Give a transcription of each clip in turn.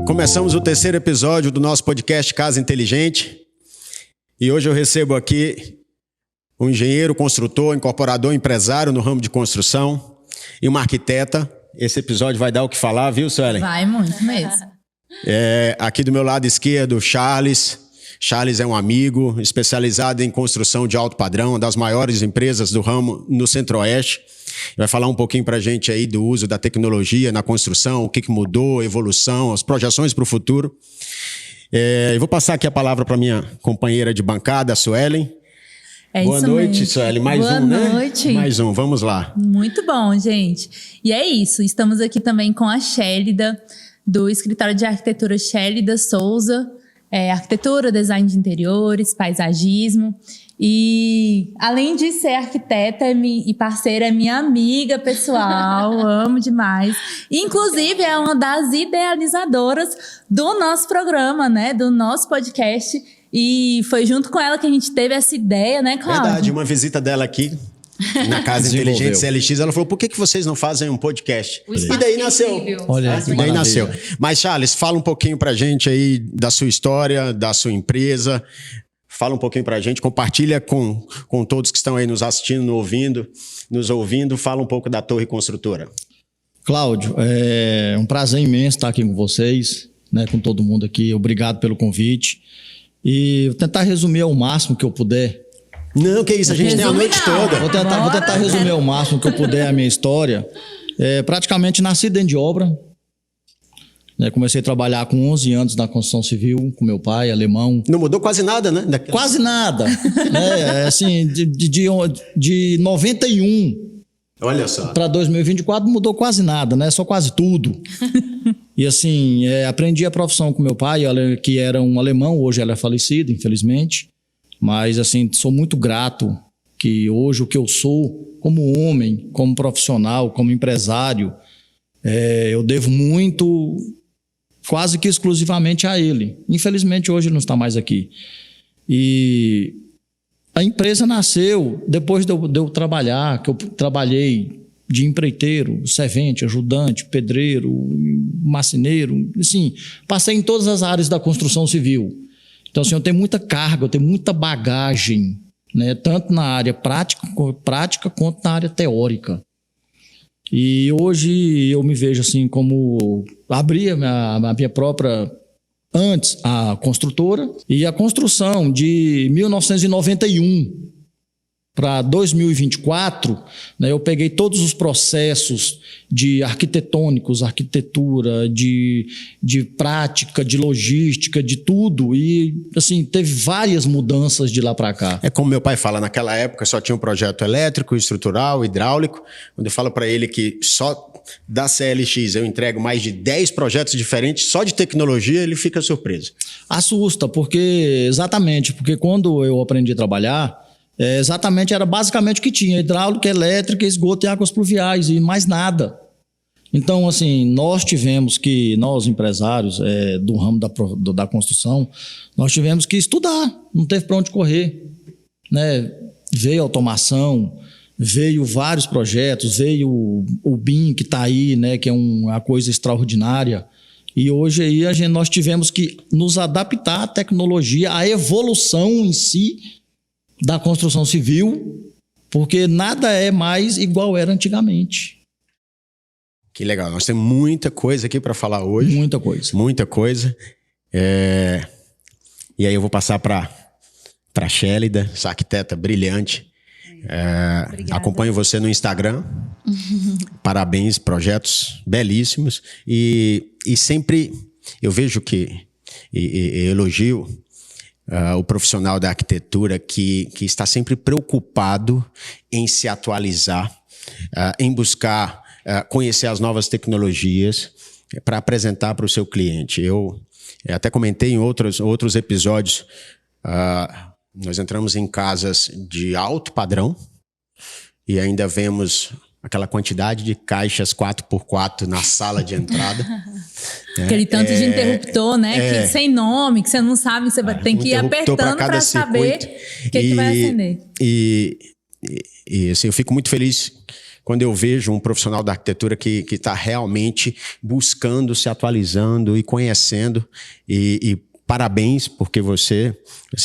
Começamos o terceiro episódio do nosso podcast Casa Inteligente e hoje eu recebo aqui um engenheiro, construtor, incorporador, empresário no ramo de construção e uma arquiteta. Esse episódio vai dar o que falar, viu, Suelen? Vai muito mesmo. Aqui do meu lado esquerdo, Charles. Charles é um amigo especializado em construção de alto padrão, uma das maiores empresas do ramo no Centro-Oeste. Vai falar um pouquinho para a gente aí do uso da tecnologia na construção, o que mudou, evolução, as projeções para o futuro. Eu vou passar aqui a palavra para minha companheira de bancada, a Suelen. Boa noite, mesmo. Suelen. Mais Boa um, né? noite. Mais um, vamos lá. Muito bom, gente. E é isso, estamos aqui também com a Chélida, do escritório de arquitetura Chélida Souza. Arquitetura, design de interiores, paisagismo. E além de ser arquiteta e parceira, é minha amiga pessoal, amo demais. Inclusive é uma das idealizadoras do nosso programa, né? Do nosso podcast. E foi junto com ela que a gente teve essa ideia, né, Cláudio? Verdade, uma visita dela aqui na Casa Inteligente CLX, ela falou, por que vocês não fazem um podcast? E daí nasceu. Olha, e daí nasceu. Mas, Charles, fala um pouquinho pra gente aí da sua história, da sua empresa. Fala um pouquinho pra gente, compartilha com todos que estão aí nos assistindo, nos ouvindo. Fala um pouco da Torre Construtora. Cláudio, é um prazer imenso estar aqui com vocês, né, com todo mundo aqui. Obrigado pelo convite. E vou tentar resumir ao máximo que eu puder. Não, que isso, a gente tem a noite toda. Vou tentar resumir ao máximo que eu puder a minha história. Praticamente nasci dentro de obra. Comecei a trabalhar com 11 anos na construção civil, com meu pai, alemão. Não mudou quase nada, né? Quase nada. Assim, de 91 olha só, para 2024 mudou quase nada, né? Só quase tudo. E assim, aprendi a profissão com meu pai, que era um alemão, hoje ele é falecido, infelizmente. Mas assim, sou muito grato que hoje o que eu sou, como homem, como profissional, como empresário, eu devo muito, quase que exclusivamente a ele. Infelizmente hoje ele não está mais aqui. E a empresa nasceu depois de eu trabalhar, que eu trabalhei de empreiteiro, servente, ajudante, pedreiro, marceneiro, assim, passei em todas as áreas da construção civil. Então, assim, eu tenho muita carga, eu tenho muita bagagem, né? Tanto na área prática quanto na área teórica. E hoje eu me vejo assim como abri a minha própria, antes, a construtora, e a construção de 1991 para 2024, né, eu peguei todos os processos de arquitetônicos, arquitetura, de prática, de logística, de tudo, e assim, teve várias mudanças de lá para cá. É como meu pai fala, naquela época só tinha um projeto elétrico, estrutural, hidráulico, quando eu falo para ele que só da CLX eu entrego mais de 10 projetos diferentes, só de tecnologia, ele fica surpreso. Assusta, porque quando eu aprendi a trabalhar, era basicamente o que tinha: hidráulica, elétrica, esgoto e águas pluviais, e mais nada. Então, assim, nós empresários do ramo da construção, nós tivemos que estudar, não teve para onde correr, né? Veio automação, veio vários projetos, veio o BIM que está aí, né? Que é uma coisa extraordinária. E hoje aí nós tivemos que nos adaptar à tecnologia, à evolução em si da construção civil, porque nada é mais igual era antigamente. Que legal, nós temos muita coisa aqui para falar hoje. Muita coisa. Muita coisa. E aí eu vou passar para a Chélida, essa arquiteta brilhante. Acompanho você no Instagram. Parabéns, projetos belíssimos. E sempre eu vejo que elogio o profissional da arquitetura que está sempre preocupado em se atualizar, em buscar conhecer as novas tecnologias para apresentar para o seu cliente. Eu até comentei em outros episódios, nós entramos em casas de alto padrão e ainda vemos aquela quantidade de caixas 4x4 na sala de entrada. Aquele tanto de interruptor, né? Que sem nome, que você não sabe, você tem que ir apertando para saber o que vai acender. E assim, eu fico muito feliz quando eu vejo um profissional da arquitetura que está realmente buscando, se atualizando e conhecendo. E parabéns, porque você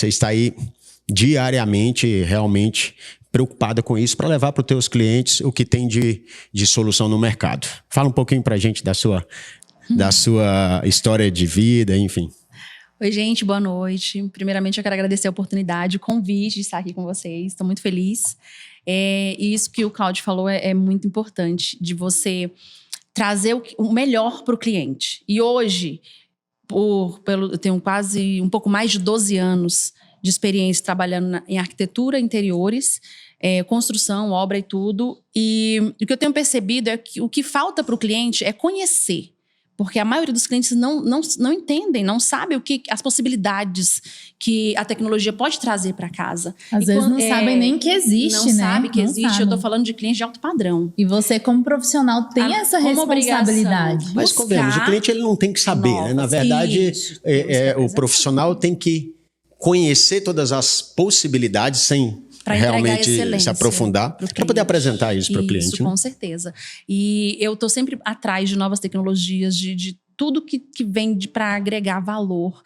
está aí diariamente, realmente preocupada com isso, para levar para os teus clientes o que tem de solução no mercado. Fala um pouquinho para a gente da sua história de vida, enfim. Oi, gente, boa noite. Primeiramente, eu quero agradecer a oportunidade, o convite de estar aqui com vocês. Estou muito feliz. E isso que o Claudio falou é muito importante, de você trazer o melhor para o cliente. E hoje, eu tenho quase um pouco mais de 12 anos de experiência trabalhando em arquitetura, interiores, construção, obra e tudo. E o que eu tenho percebido é que o que falta para o cliente é conhecer. Porque a maioria dos clientes não entendem, não sabem as possibilidades que a tecnologia pode trazer para casa. Às vezes não sabem nem que existe, não né? Sabe que não existe. sabem. Eu estou falando de clientes de alto padrão. E você, como profissional, tem essa responsabilidade. Mas convenhamos, o cliente ele não tem que saber, né? Na verdade, o profissional tem que conhecer todas as possibilidades sem realmente se aprofundar, para poder apresentar isso para o cliente. Isso, com certeza. E eu estou sempre atrás de novas tecnologias, de tudo que vem para agregar valor,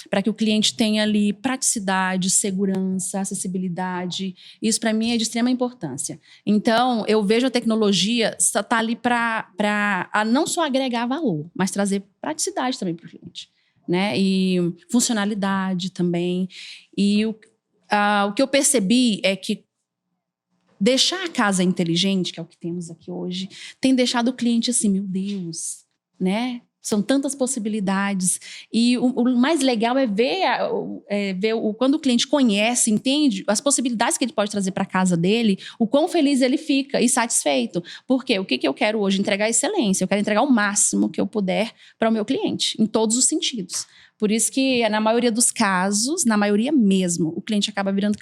para que o cliente tenha ali praticidade, segurança, acessibilidade. Isso, para mim, é de extrema importância. Então, eu vejo a tecnologia está ali para não só agregar valor, mas trazer praticidade também para o cliente, né? E funcionalidade também. E o que eu percebi é que deixar a casa inteligente, que é o que temos aqui hoje, tem deixado o cliente assim, meu Deus, né? São tantas possibilidades. E o mais legal é ver, quando o cliente conhece, entende as possibilidades que ele pode trazer para a casa dele, o quão feliz ele fica e satisfeito. Por quê? O que eu quero hoje? Entregar excelência. Eu quero entregar o máximo que eu puder para o meu cliente, em todos os sentidos. Por isso que, na maioria dos casos, na maioria mesmo, o cliente acaba virando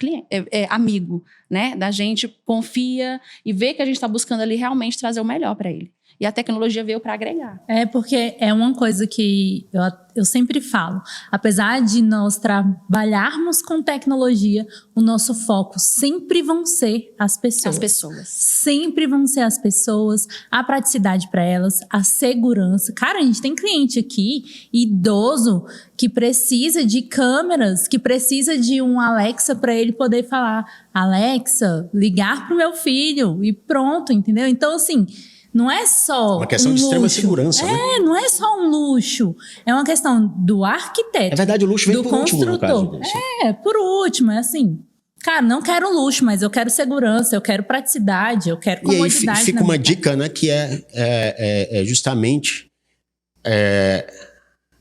amigo, né? Da gente, confia e vê que a gente está buscando ali realmente trazer o melhor para ele. E a tecnologia veio para agregar. Porque é uma coisa que eu sempre falo. Apesar de nós trabalharmos com tecnologia, o nosso foco sempre vão ser as pessoas. As pessoas. Sempre vão ser as pessoas, a praticidade para elas, a segurança. Cara, a gente tem cliente aqui, idoso, que precisa de câmeras, que precisa de um Alexa para ele poder falar: Alexa, ligar pro meu filho, e pronto, entendeu? Então, assim, não é só uma questão de extrema segurança, né? Não é só um luxo. É uma questão do arquiteto. É verdade, o luxo vem do por último, no caso construtor. disso. Por último, é assim. Cara, não quero luxo, mas eu quero segurança, eu quero praticidade, eu quero comodidade. E aí fica uma dica, né, que é justamente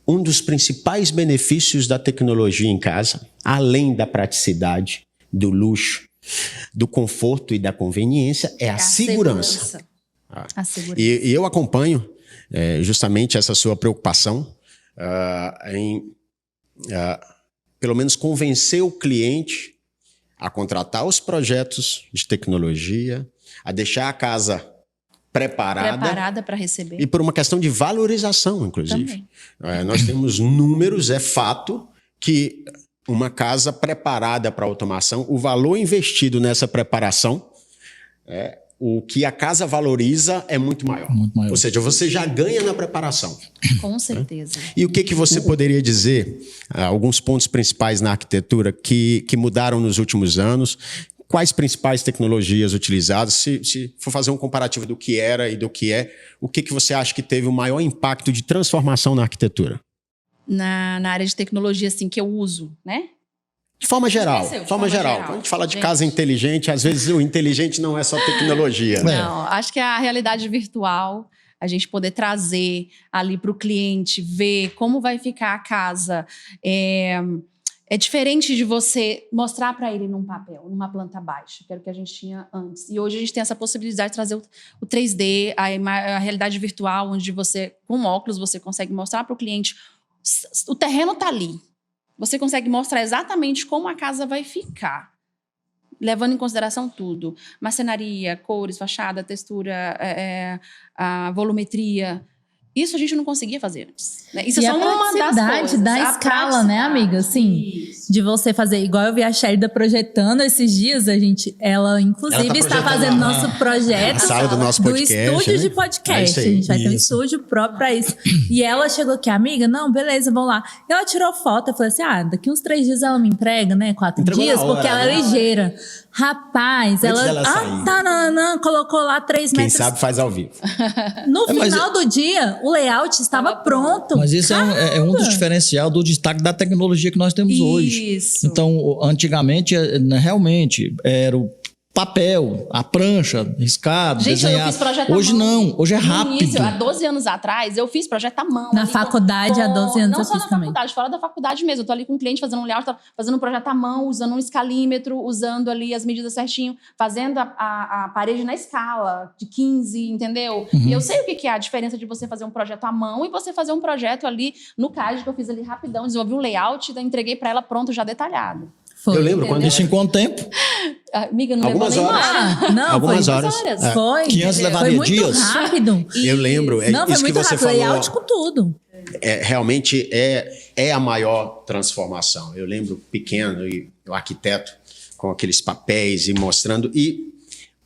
um dos principais benefícios da tecnologia em casa, além da praticidade, do luxo, do conforto e da conveniência, é a segurança. A segurança. E eu acompanho justamente essa sua preocupação em pelo menos convencer o cliente a contratar os projetos de tecnologia, a deixar a casa preparada para receber. E por uma questão de valorização, inclusive. Nós temos números, é fato, que uma casa preparada para automação, o valor investido nessa preparação, o que a casa valoriza é muito maior. Muito maior. Ou seja, você já ganha na preparação. Com certeza. E o que você poderia dizer, alguns pontos principais na arquitetura que mudaram nos últimos anos? Quais principais tecnologias utilizadas? Se for fazer um comparativo do que era e do que é, o que você acha que teve o maior impacto de transformação na arquitetura? Na área de tecnologia, assim, que eu uso, né? De forma geral. Quando a gente fala de casa inteligente, às vezes o inteligente não é só tecnologia. Não, acho que é a realidade virtual, a gente poder trazer ali para o cliente, ver como vai ficar a casa. É diferente de você mostrar para ele num papel, numa planta baixa, que era o que a gente tinha antes. E hoje a gente tem essa possibilidade de trazer o 3D, a realidade virtual, onde você, com óculos, você consegue mostrar para o cliente, o terreno está ali. Você consegue mostrar exatamente como a casa vai ficar, levando em consideração tudo. Marcenaria, cores, fachada, textura, a volumetria. Isso a gente não conseguia fazer antes. Né? Isso e é só uma das coisas. Da escala, né, amiga? Assim, de você fazer. Igual eu vi a Shelida projetando esses dias, ela inclusive está fazendo nosso projeto a sala do nosso podcast, estúdio, né? de podcast. A gente vai ter um estúdio próprio pra isso. E ela chegou aqui, amiga, não, beleza, vamos lá. E ela tirou foto, eu falei assim, daqui uns 3 dias ela me entrega, né? 4 Entregou dias, na hora, porque ela é ligeira. Rapaz, Antes ela... dela sair. não, colocou lá 3 Quem metros. sabe faz ao vivo. No final do dia, o layout estava pronto. Mas isso é um dos diferenciais do destaque da tecnologia que nós temos hoje. Isso. Então, antigamente, realmente, era o papel, a prancha, riscado, Gente, desenhado. eu fiz projeto Hoje à mão. não, hoje é No rápido. início, há 12 anos atrás, eu fiz projeto à mão. Na faculdade, há 12 anos eu não só fiz na também. faculdade, fora da faculdade mesmo. Eu tô ali com um cliente fazendo um layout, fazendo um projeto à mão, usando um escalímetro, usando ali as medidas certinho, fazendo a parede na escala de 15, entendeu? E eu sei o que é a diferença de você fazer um projeto à mão e você fazer um projeto ali no CAD, que eu fiz ali rapidão, desenvolvi um layout, daí entreguei pra ela pronto, já detalhado. Foi. Eu lembro quando Isso em quanto tempo? Amiga, não Algumas levou nem horas. mais. Não, Algumas foi horas. Foi. Que antes levaria foi muito dias. rápido. Eu lembro, Não, foi isso que muito você rápido. falou. Layout com tudo. Realmente é a maior transformação. Eu lembro pequeno e o arquiteto com aqueles papéis e mostrando. E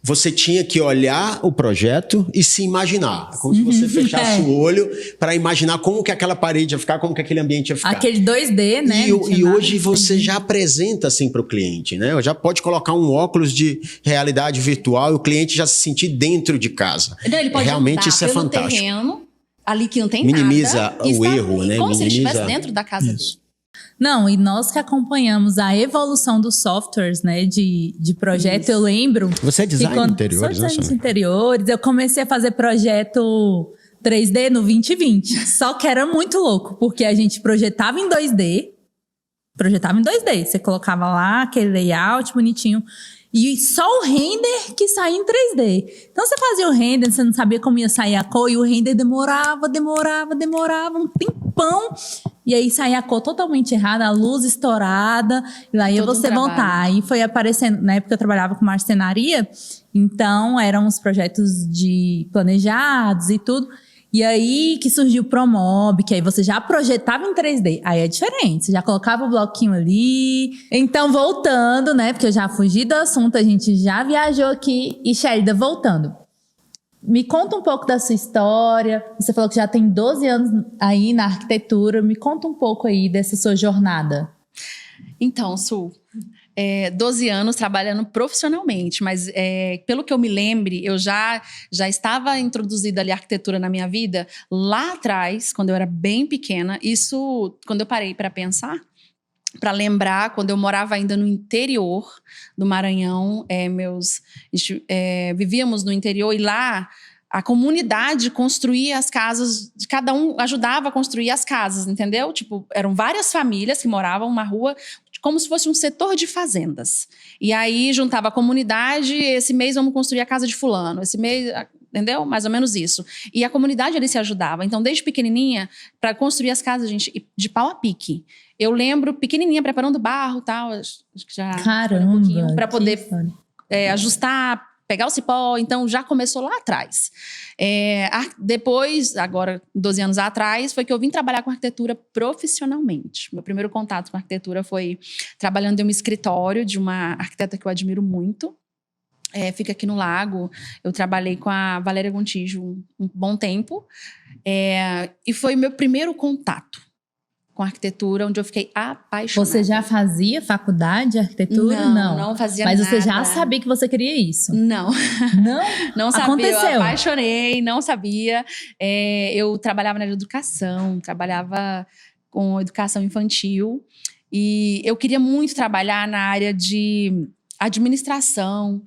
você tinha que olhar o projeto e se imaginar. Como se você fechasse o olho para imaginar como que aquela parede ia ficar, como que aquele ambiente ia ficar. Aquele 2D, né? E hoje você já apresenta assim para o cliente, né? Já pode colocar um óculos de realidade virtual e o cliente já se sentir dentro de casa. Não, ele pode Realmente andar isso é pelo fantástico. terreno, ali que não tem Minimiza nada. o e está erro, né? Como se ele Minimiza- estivesse dentro da casa dele. Não, e nós que acompanhamos a evolução dos softwares, né, de projeto, eu lembro... Você é design que quando- de interiores, sou né, design de Sônia? interiores, eu comecei a fazer projeto 3D no 2020. Só que era muito louco, porque a gente projetava em 2D, você colocava lá aquele layout bonitinho, e só o render que saía em 3D. Então você fazia o render, você não sabia como ia sair a cor, e o render demorava um tempão. E aí saía a cor totalmente errada, a luz estourada, e aí Todo um você trabalho. voltar. Aí foi aparecendo, na época eu trabalhava com marcenaria, então eram os projetos de planejados e tudo. E aí que surgiu o Promob, que aí você já projetava em 3D. Aí é diferente, você já colocava o bloquinho ali. Então, voltando, né? Porque eu já fugi do assunto, a gente já viajou aqui. E Shelida, voltando. Me conta um pouco da sua história. Você falou que já tem 12 anos aí na arquitetura. Me conta um pouco aí dessa sua jornada. Então, Su, 12 anos trabalhando profissionalmente, mas pelo que eu me lembre, eu já estava introduzida ali a arquitetura na minha vida lá atrás, quando eu era bem pequena. Isso, quando eu parei para pensar, para lembrar, quando eu morava ainda no interior do Maranhão, vivíamos no interior e lá a comunidade construía as casas, cada um ajudava a construir as casas, entendeu? Tipo, eram várias famílias que moravam numa rua como se fosse um setor de fazendas. E aí juntava a comunidade, esse mês vamos construir a casa de fulano, esse mês, entendeu? Mais ou menos isso. E a comunidade ali se ajudava. Então, desde pequenininha, para construir as casas, gente, de pau a pique. Eu lembro pequenininha preparando barro, tal, acho que já Caramba! para poder história. ajustar, pegar o cipó, então já começou lá atrás. Depois, agora, 12 anos atrás, foi que eu vim trabalhar com arquitetura profissionalmente. Meu primeiro contato com arquitetura foi trabalhando em um escritório de uma arquiteta que eu admiro muito. Fica aqui no Lago. Eu trabalhei com a Valéria Gontijo um bom tempo. E foi meu primeiro contato com arquitetura, onde eu fiquei apaixonada. Você já fazia faculdade de arquitetura? Não fazia nada. Mas você já sabia que você queria isso? Não. Não sabia. Aconteceu. Eu apaixonei, não sabia. Eu trabalhava na área de educação, trabalhava com educação infantil. E eu queria muito trabalhar na área de administração,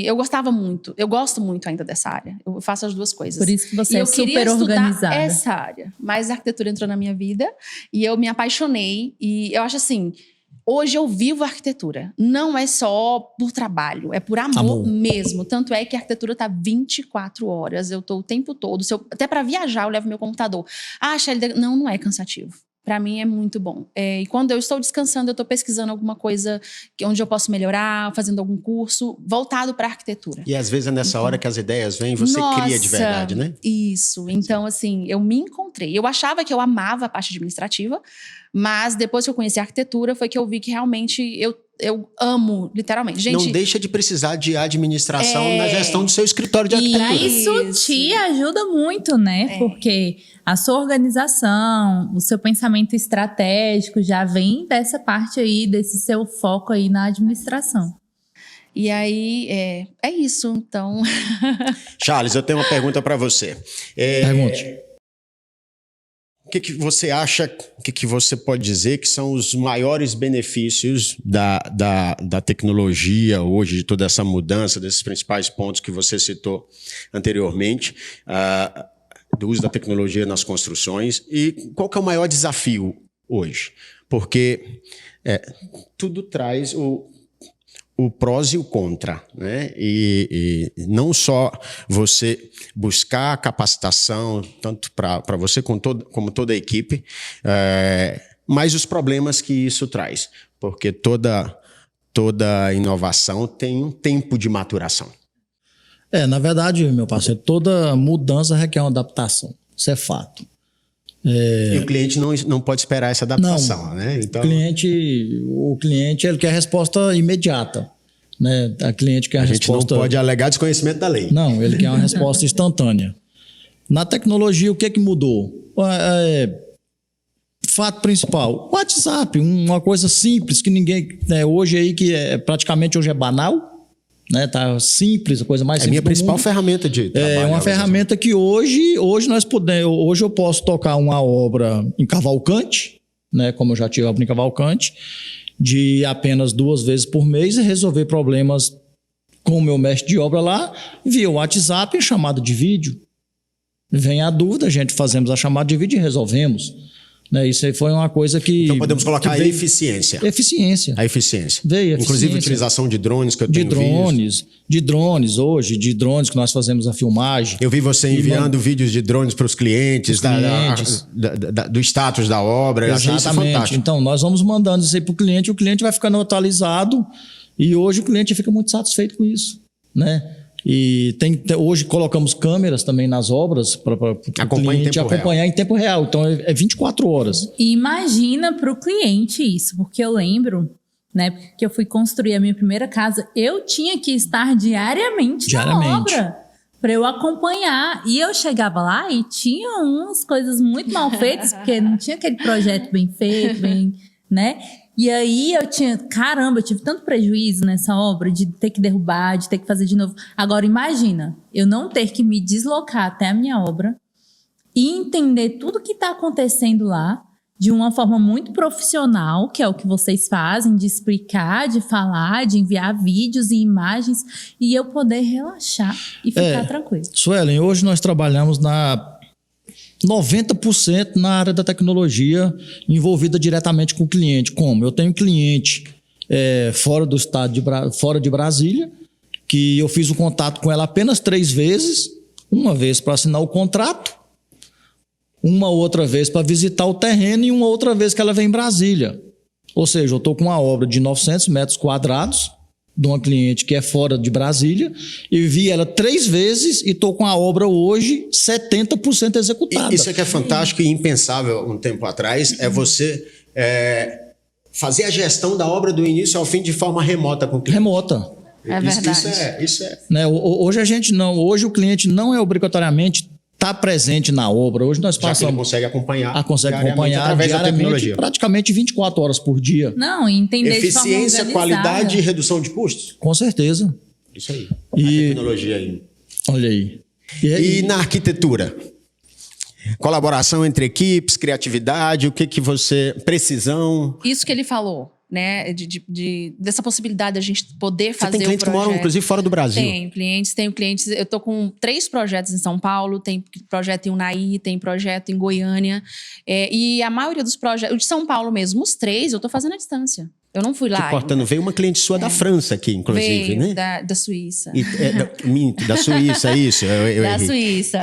eu gostava muito, eu gosto muito ainda dessa área. Eu faço as duas coisas. Por isso que você e é eu queria super estudar organizada. essa área. Mas a arquitetura entrou na minha vida e eu me apaixonei. E eu acho assim, hoje eu vivo a arquitetura. Não é só por trabalho, é por amor mesmo. Tanto é que a arquitetura está 24 horas. Eu estou o tempo todo. Até para viajar eu levo meu computador. Shelida, não é cansativo. Para mim é muito bom. E quando eu estou descansando, eu estou pesquisando alguma coisa onde eu posso melhorar, fazendo algum curso voltado para arquitetura. E às vezes é nessa hora que as ideias vêm, você cria de verdade, né? Isso. Então, assim, eu me encontrei. Eu achava que eu amava a parte administrativa, mas depois que eu conheci a arquitetura, foi que eu vi que realmente eu amo, literalmente. Gente, não deixa de precisar de administração na gestão do seu escritório de arquitetura. E isso te ajuda muito, né? Porque a sua organização, o seu pensamento estratégico já vem dessa parte aí, desse seu foco aí na administração. E aí, é isso, então... Charles, eu tenho uma pergunta para você. Pergunte. O que você acha, o que você pode dizer que são os maiores benefícios da tecnologia hoje, de toda essa mudança, desses principais pontos que você citou anteriormente, do uso da tecnologia nas construções, e qual que é o maior desafio hoje? Porque tudo traz o prós e o contra, né? E não só você buscar capacitação, tanto para você como toda a equipe, mas os problemas que isso traz, porque toda inovação tem um tempo de maturação. Na verdade, meu parceiro, toda mudança requer uma adaptação, isso é fato. E o cliente não pode esperar essa adaptação, né? Então, o cliente ele quer a resposta imediata, né? A cliente quer a resposta... gente não pode alegar desconhecimento da lei. Não, ele quer uma resposta instantânea. Na tecnologia, o que mudou? Fato principal, o WhatsApp, uma coisa simples que ninguém... hoje aí, que praticamente hoje é banal, né? Tá simples, a coisa mais simples. É a minha principal ferramenta de trabalho. É uma ferramenta que hoje nós podemos. Hoje eu posso tocar uma obra em Cavalcante, né? Como eu já tive obra em Cavalcante, de apenas 2 vezes por mês e resolver problemas com o meu mestre de obra lá via WhatsApp e chamada de vídeo. Vem a dúvida, fazemos a chamada de vídeo e resolvemos. Né? Isso aí foi uma coisa que... Então podemos colocar a eficiência. Eficiência. A eficiência. Veio Inclusive eficiência. Utilização de drones que eu tenho visto. De drones que nós fazemos a filmagem. Eu vi você enviando vídeos de drones para os clientes, do status da obra. Eu achei isso fantástico. Então nós vamos mandando isso aí para o cliente vai ficando atualizado e hoje o cliente fica muito satisfeito com isso, né? E hoje colocamos câmeras também nas obras para o cliente acompanhar em tempo real. Então é 24 horas. E imagina para o cliente isso, porque eu lembro, né, que eu fui construir a minha primeira casa, eu tinha que estar diariamente na obra para eu acompanhar. E eu chegava lá e tinha umas coisas muito mal feitas, porque não tinha aquele projeto bem feito, né? E aí eu tive tanto prejuízo nessa obra de ter que derrubar, de ter que fazer de novo. Agora imagina, eu não ter que me deslocar até a minha obra e entender tudo que está acontecendo lá de uma forma muito profissional, que é o que vocês fazem, de explicar, de falar, de enviar vídeos e imagens, e eu poder relaxar e ficar tranquilo. Suelen, hoje nós trabalhamos 90% na área da tecnologia envolvida diretamente com o cliente. Como? Eu tenho cliente fora do estado, fora de Brasília, que eu fiz o contato com ela apenas 3 vezes, uma vez para assinar o contrato, uma outra vez para visitar o terreno e uma outra vez que ela vem em Brasília. Ou seja, eu estou com uma obra de 900 metros quadrados, de uma cliente que é fora de Brasília, e vi ela 3 vezes e estou com a obra hoje 70% executada. Isso é que é fantástico e impensável um tempo atrás, é você fazer a gestão da obra do início ao fim de forma remota com o cliente. Remota. É verdade. Isso é. Né? Hoje o cliente não é obrigatoriamente estar presente na obra. Hoje nós passamos... Já que ele consegue acompanhar. Através da tecnologia. Praticamente 24 horas por dia. Não, entender eficiência, qualidade e redução de custos. Com certeza. Isso aí. A tecnologia aí. Olha aí. E na arquitetura? Colaboração entre equipes, criatividade, o que você... Precisão. Isso que ele falou, né? Dessa possibilidade da gente poder fazer o projeto. Você tem clientes que moram, inclusive, fora do Brasil. Tenho clientes. Eu tô com 3 projetos em São Paulo, tem projeto em Unai, tem projeto em Goiânia. E a maioria dos projetos, o de São Paulo mesmo, os 3, eu tô fazendo à distância. Eu não fui lá. Te cortando, veio uma cliente sua da França aqui, inclusive, veio né? da Suíça. Da Suíça, isso. Eu Da errei. Suíça.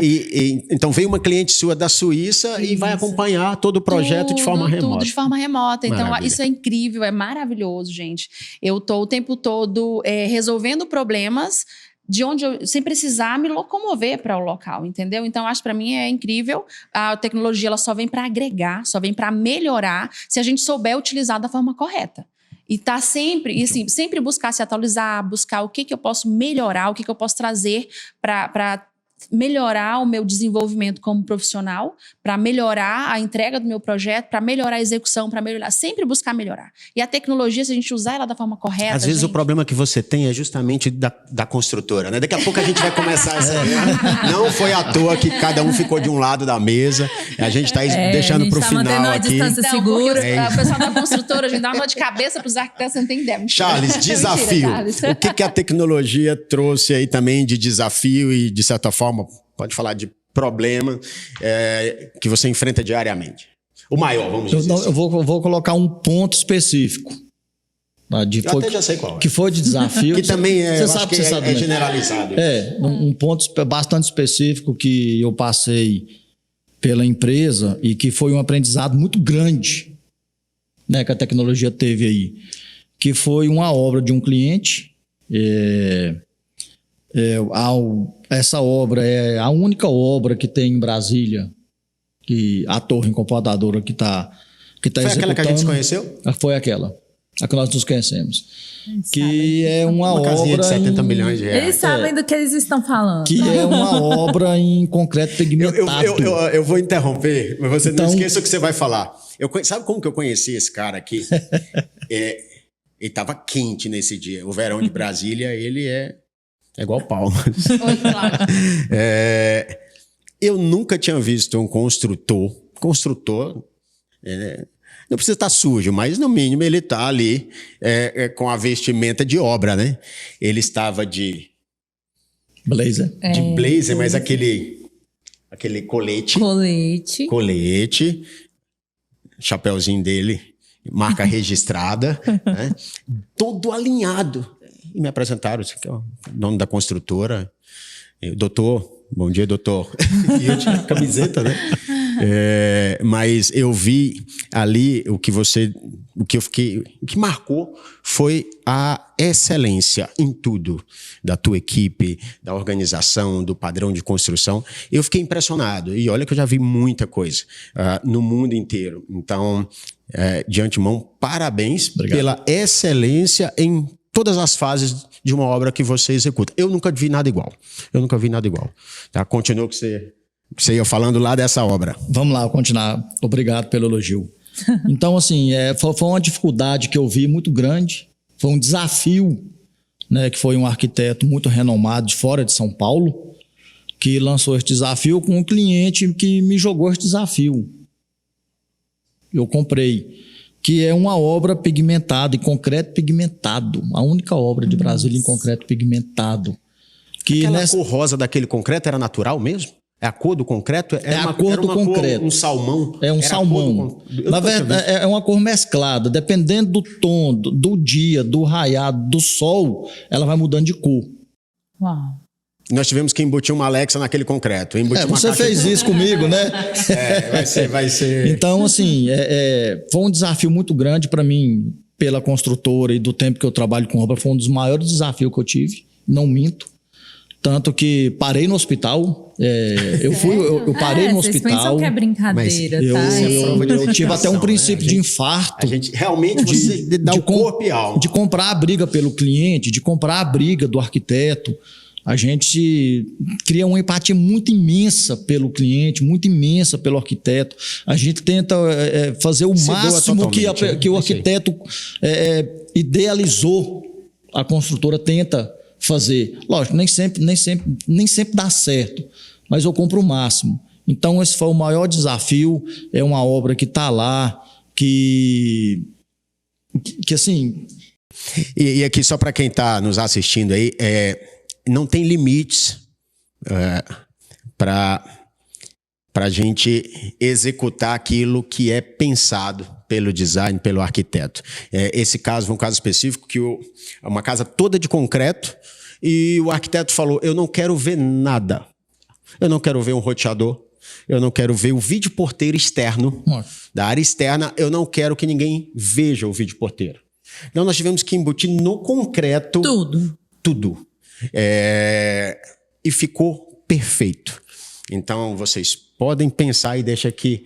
Então veio uma cliente sua da Suíça e vai acompanhar todo o projeto de forma remota. Tudo de forma remota. Então, Maravilha. isso é incrível, é maravilhoso, gente. Eu tô o tempo todo resolvendo problemas de onde eu, sem precisar me locomover para o local, entendeu? Então, acho que para mim é incrível. A tecnologia ela só vem para agregar, só vem para melhorar, se a gente souber utilizar da forma correta. E tá sempre, e assim, sempre buscar se atualizar, buscar o que eu posso melhorar, o que eu posso trazer para melhorar o meu desenvolvimento como profissional, para melhorar a entrega do meu projeto, para melhorar a execução, para melhorar, sempre buscar melhorar. E a tecnologia, se a gente usar ela da forma correta... Às vezes o problema que você tem é justamente da construtora, né? Daqui a pouco a gente vai começar essa... Não foi à toa que cada um ficou de um lado da mesa, a gente está deixando para o final a aqui. distância segura. O pessoal da construtora, a gente dá uma dor de cabeça para os arquitetos, você não tem ideia. Charles, desafio. Mentira, Charles. O que a tecnologia trouxe aí também de desafio e, de certa forma, pode falar de problema que você enfrenta diariamente? O maior, vamos dizer assim. Eu vou colocar um ponto específico. Eu até já sei qual é. Que foi de desafio. Que também você sabe, que sabe, é né? generalizado. Um ponto bastante específico que eu passei pela empresa e que foi um aprendizado muito grande, né, que a tecnologia teve aí, que foi uma obra de um cliente. Essa obra é a única obra que tem em Brasília, que a torre computadora que está executando. Foi aquela que a gente conheceu? Foi aquela. A que nós nos conhecemos. Que é uma casinha obra de 70 milhões de reais. Eles sabem do que eles estão falando. Que é uma obra em concreto pigmentado. Eu vou interromper, mas você Então, não esqueça o que você vai falar. Sabe como que eu conheci esse cara aqui? Ele estava quente nesse dia. O verão de Brasília, ele é igual Palmas. Oi, claro. Eu nunca tinha visto um construtor, não precisa estar sujo, mas no mínimo ele está ali com a vestimenta de obra, né? Ele estava de blazer. Blazer, mas aquele colete, chapeuzinho dele, marca registrada, né? Todo alinhado. E me apresentaram, esse aqui é o dono da construtora, doutor, bom dia, doutor. E eu tinha camiseta, né? Mas eu vi ali o que marcou foi a excelência em tudo da tua equipe, da organização, do padrão de construção. Eu fiquei impressionado e olha que eu já vi muita coisa no mundo inteiro. Então, de antemão, parabéns. Obrigado. Pela excelência em todas as fases de uma obra que você executa. Eu nunca vi nada igual. Tá? Continua o que você ia falando lá dessa obra. Vamos lá, continuar. Obrigado pelo elogio. Então, assim, foi uma dificuldade que eu vi muito grande. Foi um desafio, né, que foi um arquiteto muito renomado de fora de São Paulo, que lançou esse desafio com um cliente que me jogou esse desafio. Eu comprei. Que é uma obra pigmentada, em concreto pigmentado. A única obra de Brasília em concreto pigmentado. Aquela cor rosa daquele concreto era natural mesmo? É a cor do concreto? A cor do concreto. Um salmão? É um salmão. Na verdade, é uma cor mesclada. Dependendo do tom, do dia, do raiado, do sol, ela vai mudando de cor. Uau. Nós tivemos que embutir uma Alexa naquele concreto. Você fez isso comigo, né? Vai ser. Então, assim, foi um desafio muito grande para mim, pela construtora e do tempo que eu trabalho com obra. Foi um dos maiores desafios que eu tive, não minto. Tanto que parei no hospital. Eu parei no hospital. Vocês pensam que é brincadeira, tá? Eu tive até um princípio de infarto. A gente realmente você dá o corpo e alma. De comprar a briga pelo cliente, de comprar a briga do arquiteto. A gente cria uma empatia muito imensa pelo cliente, muito imensa pelo arquiteto. A gente tenta fazer o máximo que o arquiteto idealizou, a construtora tenta fazer. Lógico, nem sempre dá certo, mas eu compro o máximo. Então, esse foi o maior desafio. É uma obra que está lá, que assim... E aqui, só para quem está nos assistindo aí, não tem limites para para a gente executar aquilo que é pensado pelo design, pelo arquiteto. Esse caso foi um caso específico que uma casa toda de concreto e o arquiteto falou, eu não quero ver nada. Eu não quero ver um roteador, eu não quero ver o vídeo porteiro externo, da área externa, eu não quero que ninguém veja o vídeo porteiro. Então nós tivemos que embutir no concreto tudo. E ficou perfeito. Então vocês podem pensar e deixa que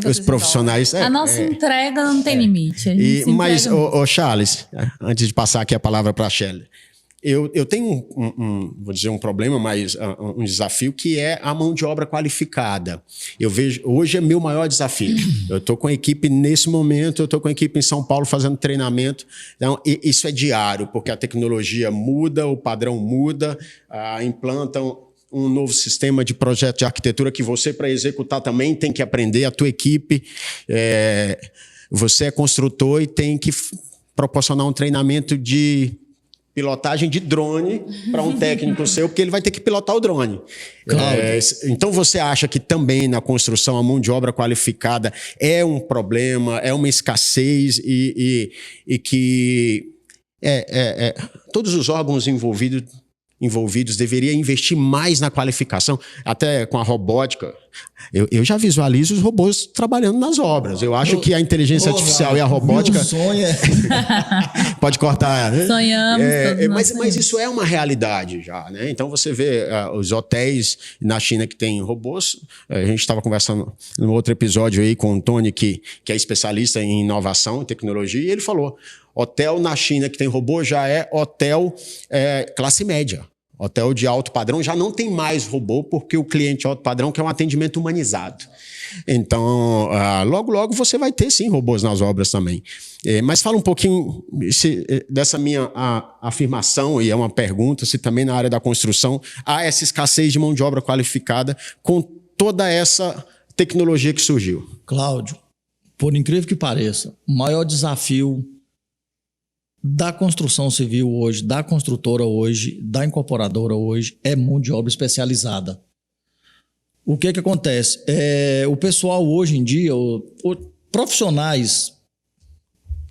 os profissionais... A nossa entrega não tem limite. Mas, Charles, antes de passar aqui a palavra para a Shelly, eu tenho vou dizer um problema, mas um desafio que é a mão de obra qualificada. Eu vejo, hoje é meu maior desafio. Eu estou com a equipe nesse momento, eu estou com a equipe em São Paulo fazendo treinamento. Então, isso é diário, porque a tecnologia muda, o padrão muda, implantam um novo sistema de projeto de arquitetura que você, para executar, também tem que aprender, a tua equipe. Você é construtor e tem que proporcionar um treinamento de pilotagem de drone para um técnico seu, porque ele vai ter que pilotar o drone. Claro. Então você acha que também na construção a mão de obra qualificada é um problema, é uma escassez e que todos os órgãos envolvidos deveriam investir mais na qualificação, até com a robótica. Eu já visualizo os robôs trabalhando nas obras. Eu acho que a inteligência artificial e a robótica... Meu sonho Pode cortar, né? Sonhamos. Mas isso é uma realidade já, né? Então você vê os hotéis na China que tem robôs. A gente estava conversando no outro episódio aí com o Tony, que é especialista em inovação e tecnologia, e ele falou, hotel na China que tem robô já é hotel classe média. Hotel de alto padrão já não tem mais robô, porque o cliente alto padrão quer um atendimento humanizado. Então, logo você vai ter, sim, robôs nas obras também. Mas fala um pouquinho dessa minha afirmação, e é uma pergunta, se também na área da construção há essa escassez de mão de obra qualificada com toda essa tecnologia que surgiu. Cláudio, por incrível que pareça, o maior desafio da construção civil hoje, da construtora hoje, da incorporadora hoje, é mão de obra especializada. O que acontece? O pessoal hoje em dia, profissionais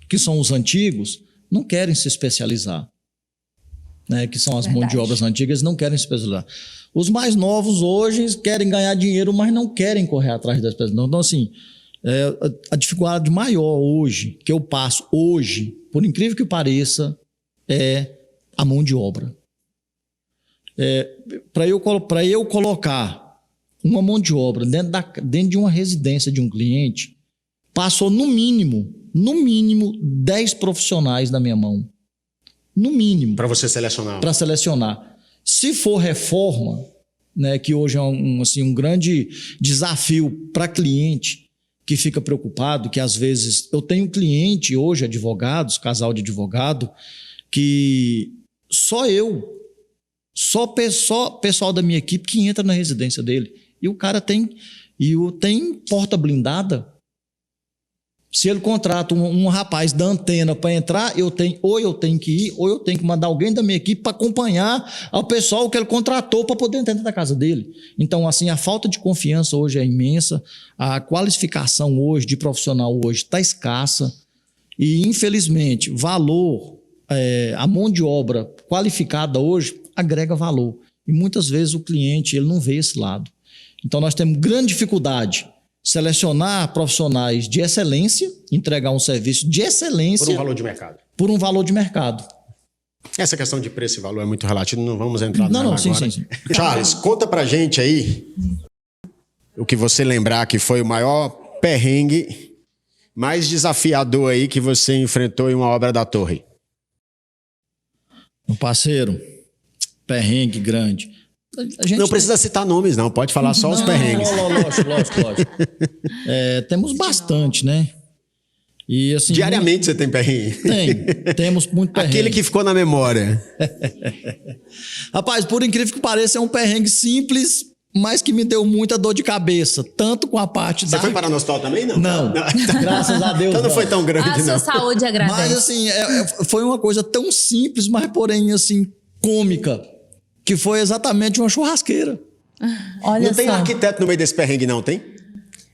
que são os antigos, não querem se especializar. Né? Que são as mãos de obras antigas, não querem se especializar. Os mais novos hoje querem ganhar dinheiro, mas não querem correr atrás da especialização. Então, assim, a dificuldade maior hoje, que eu passo hoje, por incrível que pareça, é a mão de obra. Para eu colocar uma mão de obra dentro de uma residência de um cliente, passou no mínimo 10 profissionais na minha mão. No mínimo. Para você selecionar. Para selecionar. Se for reforma, né, que hoje é um grande desafio para cliente, que fica preocupado, que às vezes... Eu tenho cliente hoje, advogados, casal de advogado, que só pessoal da minha equipe que entra na residência dele. E o cara tem porta blindada. Se ele contrata um rapaz da antena para entrar, eu tenho que ir, ou eu tenho que mandar alguém da minha equipe para acompanhar o pessoal que ele contratou para poder entrar dentro da casa dele. Então, assim, a falta de confiança hoje é imensa, a qualificação hoje de profissional hoje está escassa e, infelizmente, a mão de obra qualificada hoje agrega valor. E muitas vezes o cliente ele não vê esse lado. Então, nós temos grande dificuldade selecionar profissionais de excelência, entregar um serviço de excelência... Por um valor de mercado. Por um valor de mercado. Essa questão de preço e valor é muito relativo, não vamos entrar nela agora. Sim. Charles, conta pra gente aí o que você lembrar que foi o maior perrengue mais desafiador aí que você enfrentou em uma obra da Torre. Meu parceiro, perrengue grande... Não precisa citar nomes, não. Pode falar só os perrengues. Lógico. Temos bastante, né? E, assim, diariamente você tem perrengue? Temos muito perrengue. Aquele que ficou na memória. Rapaz, por incrível que pareça, é um perrengue simples, mas que me deu muita dor de cabeça. Tanto com a parte Você foi parar no hospital também, não? Não. Graças a Deus. Então não foi tão grande, não. A sua saúde agradece. Mas, assim, foi uma coisa tão simples, mas, porém, assim, cômica. Que foi exatamente uma churrasqueira. Olha Não tem só. arquiteto no meio desse perrengue, não, tem?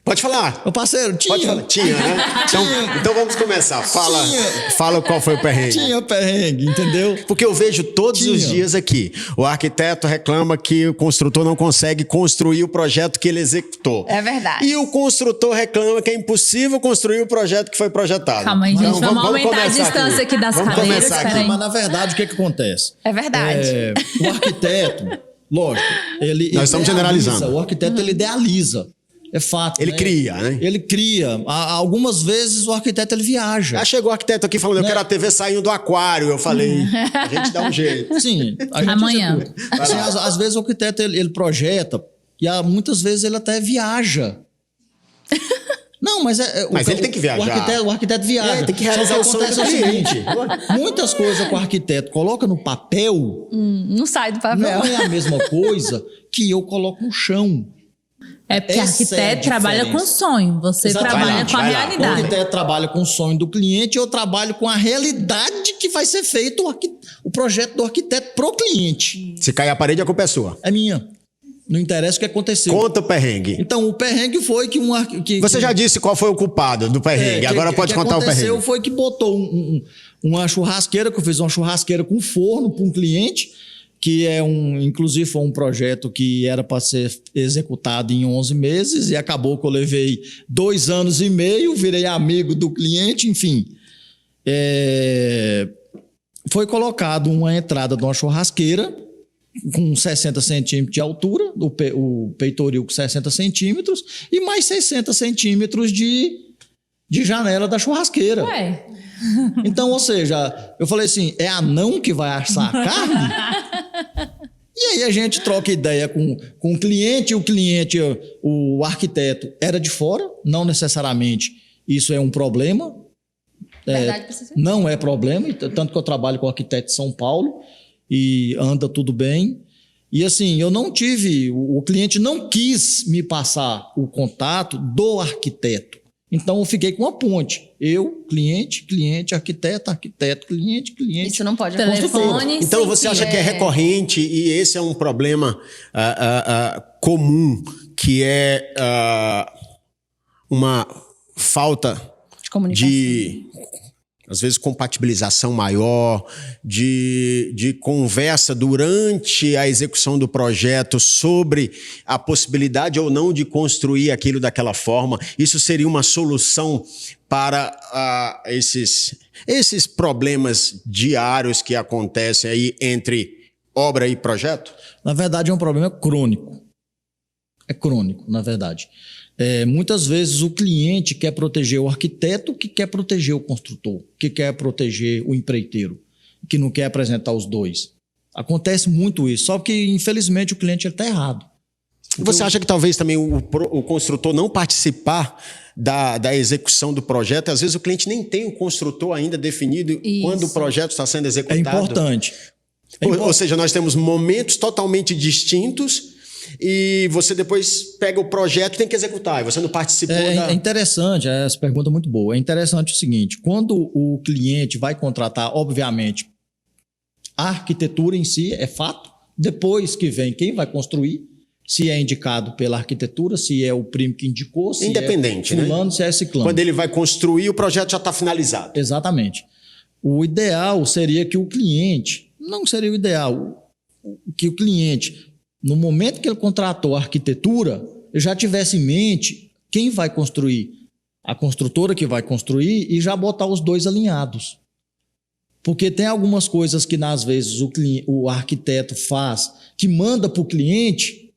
Pode falar. Meu parceiro, tinha. Pode falar. Tinha, né? Então vamos começar. Fala qual foi o perrengue. Tinha perrengue, entendeu? Porque eu vejo todos os dias aqui. O arquiteto reclama que o construtor não consegue construir o projeto que ele executou. É verdade. E o construtor reclama que é impossível construir o projeto que foi projetado. Calma aí, gente. Então, Vamos aumentar a começar distância aqui das Vamos cadeiras. começar aqui. Espera aí. Mas, na verdade, o que acontece? É verdade. O arquiteto, lógico, ele Nós estamos idealiza. generalizando. O arquiteto, ele idealiza. É fato. Ele né? cria, né? Ele cria. Algumas vezes o arquiteto, ele viaja. Já chegou o arquiteto aqui falando, eu quero a TV saindo do aquário. Eu falei, a gente dá um jeito. Sim, a gente Amanhã. executa. Assim, às vezes o arquiteto, ele projeta e muitas vezes ele até viaja. Não, mas Mas ele tem que viajar. O arquiteto viaja. Tem que realizar Só o sonho acontece do cliente. muitas coisas que o arquiteto coloca no papel Não sai do papel. não é a mesma coisa que eu coloco no chão. É porque Essa arquiteto é a trabalha com diferença. sonho. Você Exatamente. trabalha com a Vai lá. O realidade. arquiteto trabalha com o sonho do cliente, eu trabalho com a realidade que vai ser feito o projeto do arquiteto pro cliente. Se cair a parede, a culpa é sua. É minha. Não interessa o que aconteceu. Conta o perrengue. Então, o perrengue foi que Você já disse qual foi o culpado do perrengue. Agora pode contar o perrengue. O que aconteceu foi que botou uma churrasqueira, que eu fiz uma churrasqueira com forno para um cliente, que inclusive foi um projeto que era para ser executado em 11 meses e acabou que eu levei 2 anos e meio, virei amigo do cliente, enfim. Foi colocado uma entrada de uma churrasqueira com 60 centímetros de altura, o peitoril com 60 centímetros e mais 60 centímetros de janela da churrasqueira. Ué. Então, ou seja, eu falei assim, é anão que vai assar a carne? E aí a gente troca ideia com o cliente, o arquiteto era de fora, não necessariamente isso é um problema. Verdade precisa ser. Não é problema, tanto que eu trabalho com arquiteto de São Paulo e anda tudo bem. E assim, eu não tive, o cliente não quis me passar o contato do arquiteto. Então eu fiquei com uma ponte. Eu, cliente, arquiteto, cliente. Isso não pode Telefone. Então você acha que é recorrente e esse é um problema comum, que é uma falta de comunicação. Às vezes, compatibilização maior, de conversa durante a execução do projeto sobre a possibilidade ou não de construir aquilo daquela forma. Isso seria uma solução para esses problemas diários que acontecem aí entre obra e projeto? Na verdade, é um problema crônico. É crônico, na verdade. Muitas vezes o cliente quer proteger o arquiteto, que quer proteger o construtor, que quer proteger o empreiteiro, que não quer apresentar os dois. Acontece muito isso, só que infelizmente o cliente está errado. Você acha que talvez também o construtor não participar da execução do projeto, às vezes o cliente nem tem o construtor ainda definido quando o projeto está sendo executado? É importante. Ou seja, nós temos momentos totalmente distintos e você depois pega o projeto e tem que executar, e você não participou É interessante, essa pergunta é muito boa. É interessante o seguinte, quando o cliente vai contratar, obviamente, a arquitetura em si é fato, depois que vem quem vai construir, se é indicado pela arquitetura, se é o primo que indicou, se independente, é fulano, né? se é ciclano. Quando ele vai construir, o projeto já está finalizado. Exatamente. O ideal seria que o cliente, não seria o ideal, que o cliente, no momento que ele contratou a arquitetura, ele já tivesse em mente quem vai construir, a construtora que vai construir, e já botar os dois alinhados. Porque tem algumas coisas que, às vezes, o arquiteto faz, que manda para o cliente,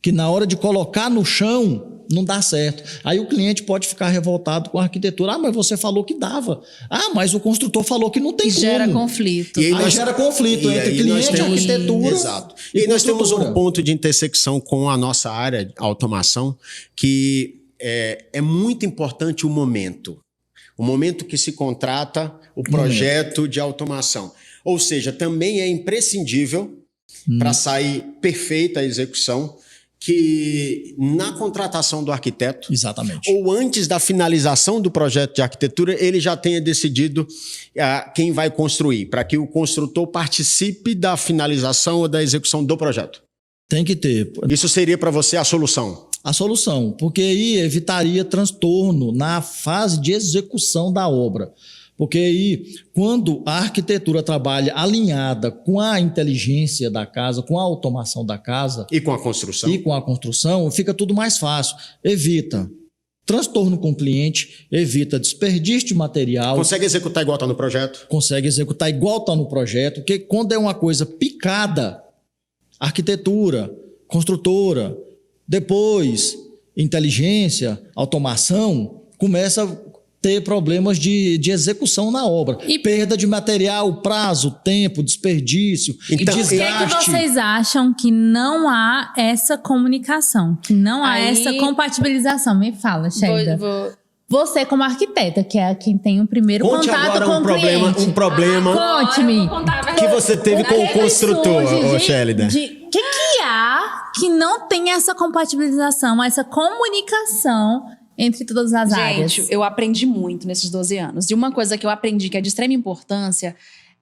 que na hora de colocar no chão, não dá certo. Aí o cliente pode ficar revoltado com a arquitetura. Ah, mas você falou que dava. Ah, mas o construtor falou que não tem como. Gera conflito. E aí gera conflito entre cliente, arquitetura. Exato. E aí nós temos um ponto de intersecção com a nossa área de automação, que é muito importante o momento. O momento que se contrata o projeto de automação. Ou seja, também é imprescindível para sair perfeita a execução, que na contratação do arquiteto, exatamente, ou antes da finalização do projeto de arquitetura, ele já tenha decidido quem vai construir, para que o construtor participe da finalização ou da execução do projeto. Tem que ter. Isso seria para você a solução? A solução, porque aí evitaria transtorno na fase de execução da obra. Porque aí, quando a arquitetura trabalha alinhada com a inteligência da casa, com a automação da casa... E com a construção. E com a construção, fica tudo mais fácil. Evita transtorno com o cliente, evita desperdício de material. Consegue executar igual está no projeto? Consegue executar igual está no projeto, porque quando é uma coisa picada, arquitetura, construtora, depois inteligência, automação, começa a ter problemas de execução na obra. E perda de material, prazo, tempo, desperdício e desgaste. Por que vocês acham que não há essa comunicação? Que não há essa compatibilização? Me fala, Shelida. Você como arquiteta, que é quem tem o primeiro contato com o cliente. Um problema Conte-me. Que você teve com o construtor, Shelida. O que há que não tem essa compatibilização, essa comunicação entre todas as áreas? Gente, eu aprendi muito nesses 12 anos. E uma coisa que eu aprendi que é de extrema importância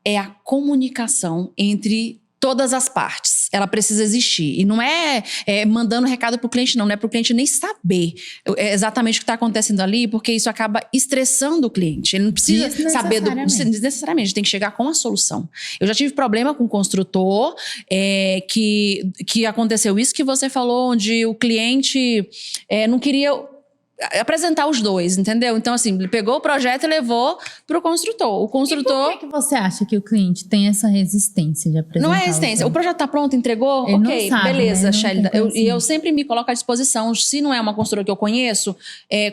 é a comunicação entre todas as partes. Ela precisa existir. E não é mandando recado pro cliente, não é pro cliente nem saber exatamente o que está acontecendo ali, porque isso acaba estressando o cliente. Ele não precisa saber desnecessariamente, tem que chegar com a solução. Eu já tive problema com o construtor, que aconteceu isso que você falou, onde o cliente não queria apresentar os dois, entendeu? Então, assim, ele pegou o projeto e levou pro construtor. O construtor... E por que você acha que o cliente tem essa resistência de apresentar? Não é resistência. O projeto tá pronto, entregou? Ele ok, não sabe, beleza, né? Shelida. E eu sempre me coloco à disposição. Se não é uma construtora que eu conheço,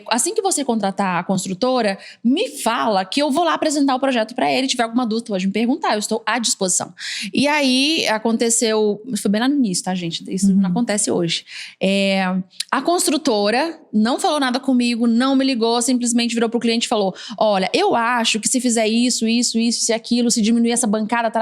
assim que você contratar a construtora, me fala que eu vou lá apresentar o projeto para ele. Se tiver alguma dúvida, pode me perguntar. Eu estou à disposição. E aí, aconteceu... Foi bem lá no início, tá, gente? Isso não acontece hoje. A construtora não falou nada comigo, não me ligou, simplesmente virou pro cliente e falou: olha, eu acho que se fizer isso, se aquilo, se diminuir essa bancada,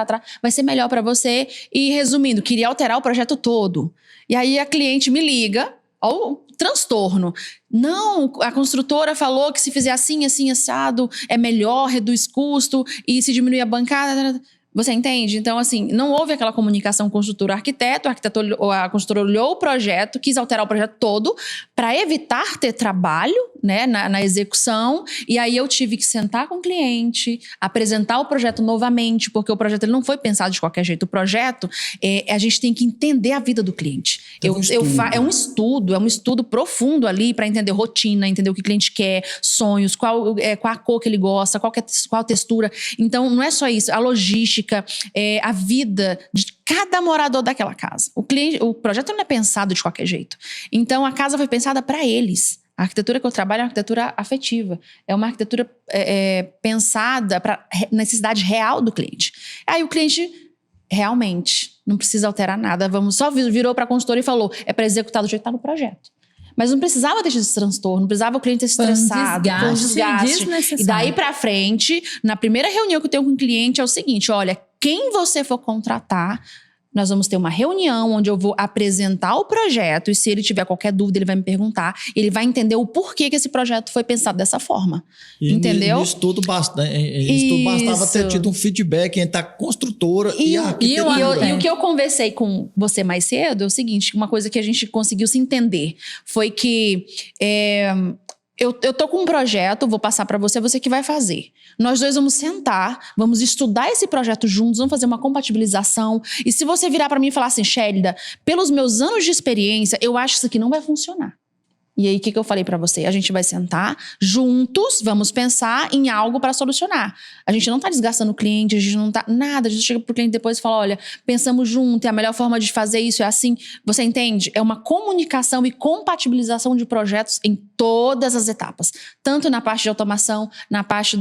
vai ser melhor para você. E resumindo, queria alterar o projeto todo. E aí a cliente me liga, ó, o transtorno. Não, a construtora falou que se fizer assim, assado, é melhor, reduz custo, e se diminuir a bancada... Você entende? Então, assim, não houve aquela comunicação construtor-arquiteto, a construtora olhou o projeto, quis alterar o projeto todo para evitar ter trabalho, né, na execução, e aí eu tive que sentar com o cliente, apresentar o projeto novamente, porque o projeto ele não foi pensado de qualquer jeito. O projeto, a gente tem que entender a vida do cliente. É um estudo profundo ali para entender rotina, entender o que o cliente quer, sonhos, qual a cor que ele gosta, qual a textura. Então, não é só isso, a logística, a vida de cada morador daquela casa. O projeto não é pensado de qualquer jeito. Então, a casa foi pensada para eles. A arquitetura que eu trabalho é uma arquitetura afetiva. É uma arquitetura pensada para necessidade real do cliente. Aí o cliente realmente não precisa alterar nada. Só virou para a consultora e falou: é para executar do jeito que está no projeto. Mas não precisava ter esse transtorno, não precisava o cliente ter estressado, um desgaste. E daí pra frente, na primeira reunião que eu tenho com o cliente é o seguinte: olha, quem você for contratar, nós vamos ter uma reunião onde eu vou apresentar o projeto, e se ele tiver qualquer dúvida, ele vai me perguntar, ele vai entender o porquê que esse projeto foi pensado dessa forma. Entendeu? Isso tudo bastava ter tido um feedback entre a construtora e a arquitetura. E o que eu conversei com você mais cedo é o seguinte: uma coisa que a gente conseguiu se entender foi que eu tô com um projeto, vou passar para você que vai fazer. Nós dois vamos sentar, vamos estudar esse projeto juntos, vamos fazer uma compatibilização. E se você virar para mim e falar assim: Shelida, pelos meus anos de experiência, eu acho que isso aqui não vai funcionar. E aí, o que eu falei pra você? A gente vai sentar juntos, vamos pensar em algo para solucionar. A gente não tá desgastando o cliente, a gente não tá nada. A gente chega pro cliente depois e fala: olha, pensamos junto, é a melhor forma de fazer isso, é assim. Você entende? É uma comunicação e compatibilização de projetos em todas as etapas. Tanto na parte de automação, na parte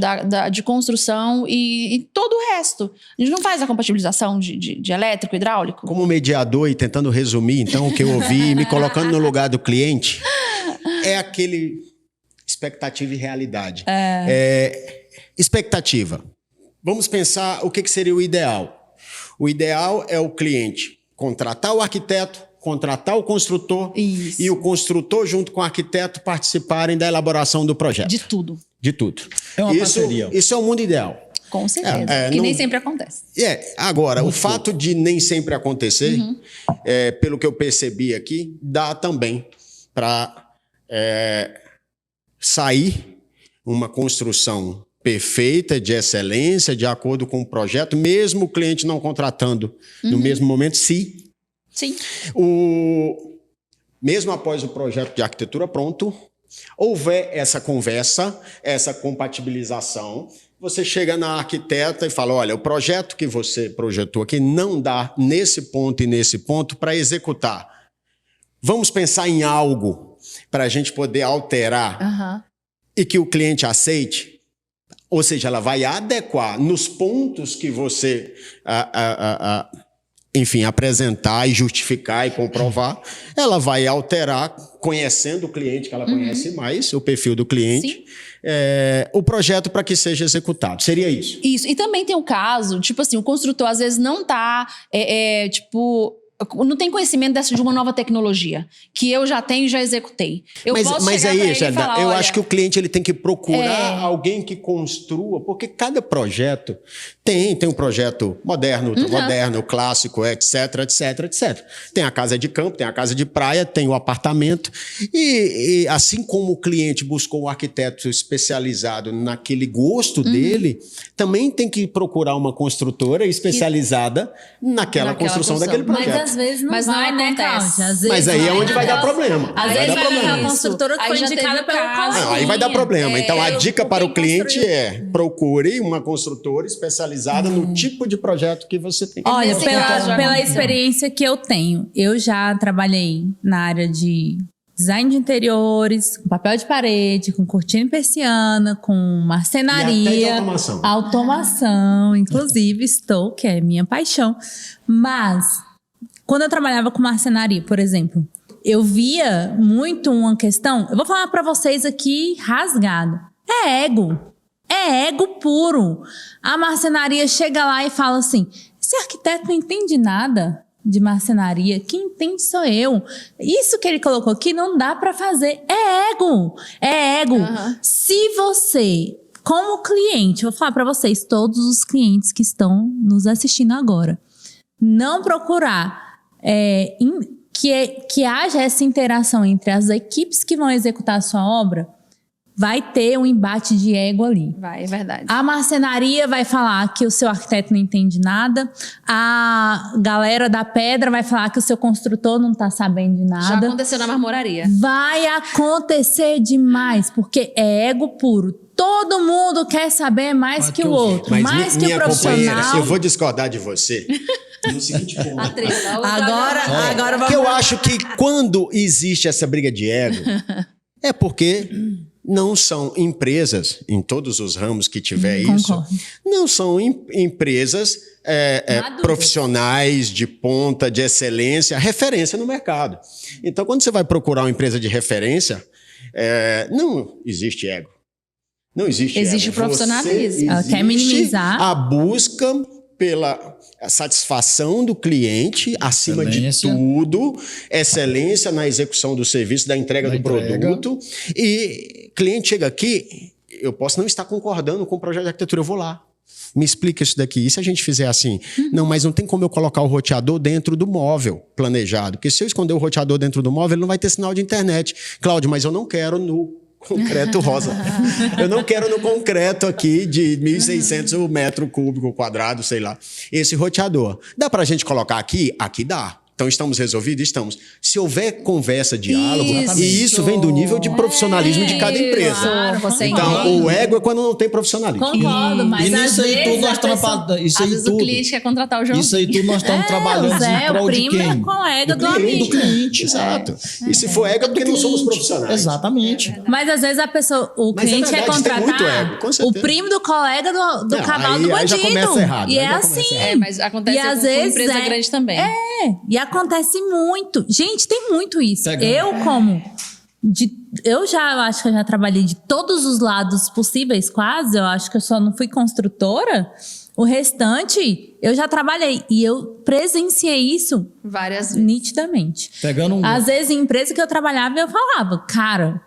de construção e todo o resto. A gente não faz a compatibilização de elétrico, hidráulico. Como mediador e tentando resumir, então, o que eu ouvi, me colocando no lugar do cliente... É aquele expectativa e realidade. Expectativa. Vamos pensar o que seria o ideal. O ideal é o cliente contratar o arquiteto, contratar o construtor. Isso. E o construtor, junto com o arquiteto, participarem da elaboração do projeto. De tudo. De tudo. É uma parceria. Isso é o mundo ideal. Com certeza. Que nem sempre acontece. Agora, o fato de nem sempre acontecer, pelo que eu percebi aqui, dá também para sair uma construção perfeita, de excelência, de acordo com o projeto, mesmo o cliente não contratando no mesmo momento, Sim. Mesmo após o projeto de arquitetura pronto, houver essa conversa, essa compatibilização, você chega na arquiteta e fala, olha, o projeto que você projetou aqui não dá nesse ponto e nesse ponto para executar. Vamos pensar em algo para a gente poder alterar e que o cliente aceite. Ou seja, ela vai adequar nos pontos que você, enfim, apresentar e justificar e comprovar. Ela vai alterar, conhecendo o cliente, que ela conhece mais, o perfil do cliente, o projeto para que seja executado. Seria isso? Isso. E também tem o caso, tipo assim, o construtor às vezes não está, não tem conhecimento de uma nova tecnologia, que eu já tenho e já executei. Mas aí, Gélida, eu acho que o cliente ele tem que procurar alguém que construa, porque cada projeto tem um projeto moderno, ultramoderno, clássico, etc. Tem a casa de campo, tem a casa de praia, tem o apartamento. E assim como o cliente buscou um arquiteto especializado naquele gosto dele, também tem que procurar uma construtora especializada naquela construção daquele projeto. Mas às vezes não vai, né, Cláudia? Mas aí é onde vai dar problema. Às vezes vai naquela construtora que foi indicada pelo caso. Aí vai dar problema. Então a dica para o cliente procure uma construtora especializada no tipo de projeto que você tem. Olha, pela experiência que eu tenho, eu já trabalhei na área de design de interiores, com papel de parede, com cortina e persiana, com marcenaria, automação, inclusive que é minha paixão. Mas quando eu trabalhava com marcenaria, por exemplo, eu via muito uma questão, eu vou falar para vocês aqui rasgado, é ego puro. A marcenaria chega lá e fala assim, esse arquiteto não entende nada de marcenaria, quem entende sou eu. Isso que ele colocou aqui não dá para fazer, é ego. Se você, como cliente, eu vou falar para vocês, todos os clientes que estão nos assistindo agora, não procurar que haja essa interação entre as equipes que vão executar a sua obra, vai ter um embate de ego ali. É verdade. A marcenaria vai falar que o seu arquiteto não entende nada. A galera da pedra vai falar que o seu construtor não está sabendo de nada. Já aconteceu na marmoraria. Vai acontecer demais, porque é ego puro. Todo mundo quer saber mais que o outro. Mas mais que o profissional. Eu vou discordar de você. No seguinte ponto. Agora porque eu acho que quando existe essa briga de ego, é porque não são empresas, em todos os ramos que tiver isso, não são empresas profissionais de ponta, de excelência, referência no mercado. Então, quando você vai procurar uma empresa de referência, não existe ego. Não existe ego. Existe profissionalismo. Ela quer minimizar a busca pela satisfação do cliente, acima de tudo, excelência na execução do serviço, da entrega do produto. E cliente chega aqui, eu posso não estar concordando com o projeto de arquitetura, eu vou lá. Me explica isso daqui. E se a gente fizer assim? Não, mas não tem como eu colocar o roteador dentro do móvel planejado. Porque se eu esconder o roteador dentro do móvel, ele não vai ter sinal de internet. Cláudio, mas eu não quero no concreto rosa. Eu não quero no concreto aqui de 1.600 metro cúbico quadrado, sei lá. Esse roteador. Dá pra gente colocar aqui? Aqui dá. Então, estamos resolvidos? Estamos. Se houver conversa, diálogo, e isso vem do nível de profissionalismo de cada empresa. Claro, então, o ego é quando não tem profissionalismo. Concordo, mas às vezes às vezes o cliente quer contratar o João. Isso aí tudo nós estamos trabalhando em prol de quem? É o colega do amigo. Do cliente, exato. E se for ego é porque não somos profissionais. Exatamente. Mas às vezes o cliente quer contratar o primo do colega do canal do bandido. Já começa errado. E é assim. Mas acontece com empresa grande também. E acontece muito. Gente, tem muito isso. Eu acho que eu já trabalhei de todos os lados possíveis, quase. Eu acho que eu só não fui construtora. O restante, eu já trabalhei. E eu presenciei isso várias vezes. Nitidamente. Às vezes, em empresa que eu trabalhava, eu falava, cara,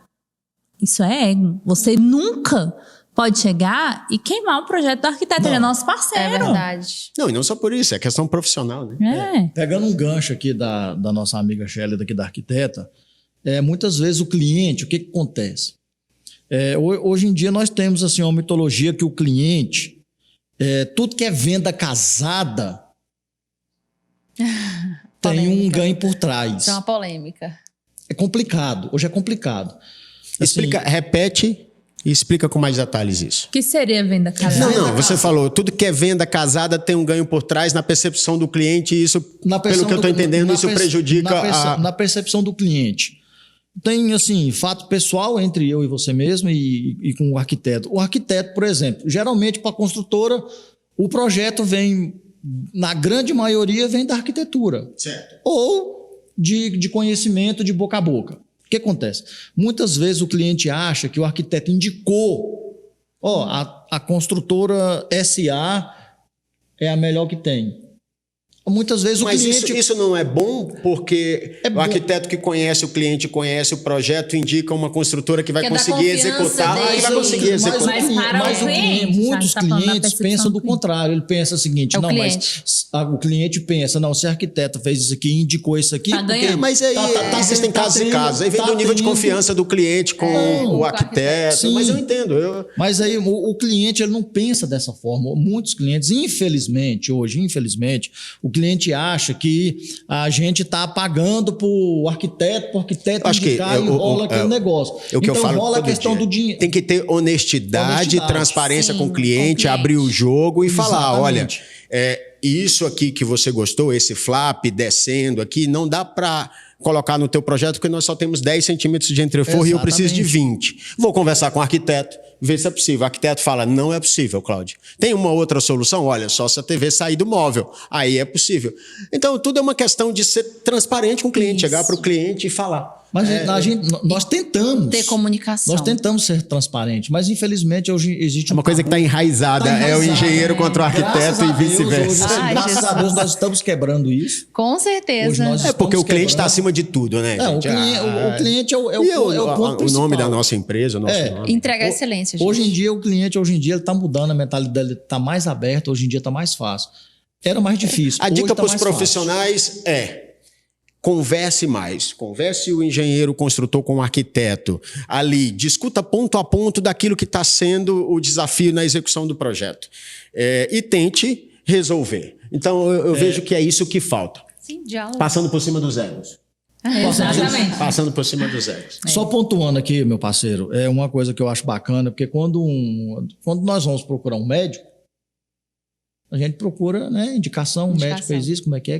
isso é ego. Você nunca pode chegar e queimar o projeto do arquiteto. Ele é nosso É parceiro. verdade. Não, e não só por isso, é questão profissional, né? Pegando um gancho aqui da nossa amiga Shelly, daqui da arquiteta, muitas vezes o cliente, o que acontece? Hoje em dia nós temos assim, uma mitologia que o cliente, tudo que é venda casada, tem um ganho por trás. Isso é uma polêmica. É complicado, hoje é complicado. Assim, Repete e explica com mais detalhes isso. O que seria venda casada? Não, você falou, tudo que é venda casada tem um ganho por trás na percepção do cliente e isso, pelo que eu estou entendendo, isso prejudica na percepção do cliente. Tem, assim, fato pessoal entre eu e você mesmo e com o arquiteto. O arquiteto, por exemplo, geralmente para a construtora, o projeto vem, na grande maioria, vem da arquitetura. Certo. Ou de conhecimento de boca a boca. O que acontece? Muitas vezes o cliente acha que o arquiteto indicou, a construtora SA é a melhor que tem. Muitas vezes Mas o cliente... isso não é bom, porque É o bom. arquiteto que conhece o cliente, conhece o projeto, indica uma construtora que vai Que é da conseguir confiança executar. dele. Que vai conseguir executar. Mas para o cliente, muitos tá falando da clientes percepção pensam do do cliente. contrário. Ele pensa o seguinte, É o não, cliente. mas o cliente pensa, não, se a arquiteta fez isso aqui, indicou isso aqui... Tá porque ganhando. Mas aí existem casos e casos. Aí vem do nível de confiança do cliente com o arquiteto. Sim. Mas eu entendo. Mas aí o cliente ele não pensa dessa forma. Muitos clientes, infelizmente, o cliente acha que a gente está pagando para o arquiteto Acho que indicar e rola aquele negócio. É o que então eu falo rola a todo questão dia. do dinheiro. Tem que ter honestidade, transparência Sim, com o cliente, com o abrir o cliente. jogo e falar, olha, Exatamente. isso aqui que você gostou, esse flap descendo aqui, não dá para colocar no teu projeto porque nós só temos 10 centímetros de entreforro e eu preciso de 20. Vou conversar com o arquiteto, ver se é possível. O arquiteto fala, não é possível, Cláudio. Tem uma outra solução? Olha, só se a TV sair do móvel. Aí é possível. Então, tudo é uma questão de ser transparente com o cliente, chegar para o cliente e falar. Mas nós tentamos. Ter comunicação. Nós tentamos ser transparentes, mas infelizmente hoje existe Uma coisa que está enraizada, Tá é o enraizado. engenheiro contra o arquiteto Graças a e Deus, vice-versa. hoje, assim, Ai, graças a Jesus. Deus nós estamos quebrando isso. Com Hoje certeza. nós É porque o estamos cliente está quebrando. acima de tudo, né, O gente? cliente é o ponto o principal. nome da nossa empresa, o nosso nome. Entregar excelência, gente. Hoje em dia, o cliente ele está mudando, a mentalidade dele está mais aberta, hoje em dia está mais fácil. Era mais difícil. A hoje dica tá para os mais fácil. profissionais converse mais. Converse o engenheiro, o construtor com o arquiteto. Ali, discuta ponto a ponto daquilo que está sendo o desafio na execução do projeto. E tente resolver. Então, eu vejo que é isso que falta. Sim, diálogo. Passando por cima dos egos. Exatamente. Passando por cima dos egos. Só pontuando aqui, meu parceiro, é uma coisa que eu acho bacana, porque quando nós vamos procurar um médico, a gente procura, né, indicação, o médico fez isso, como é que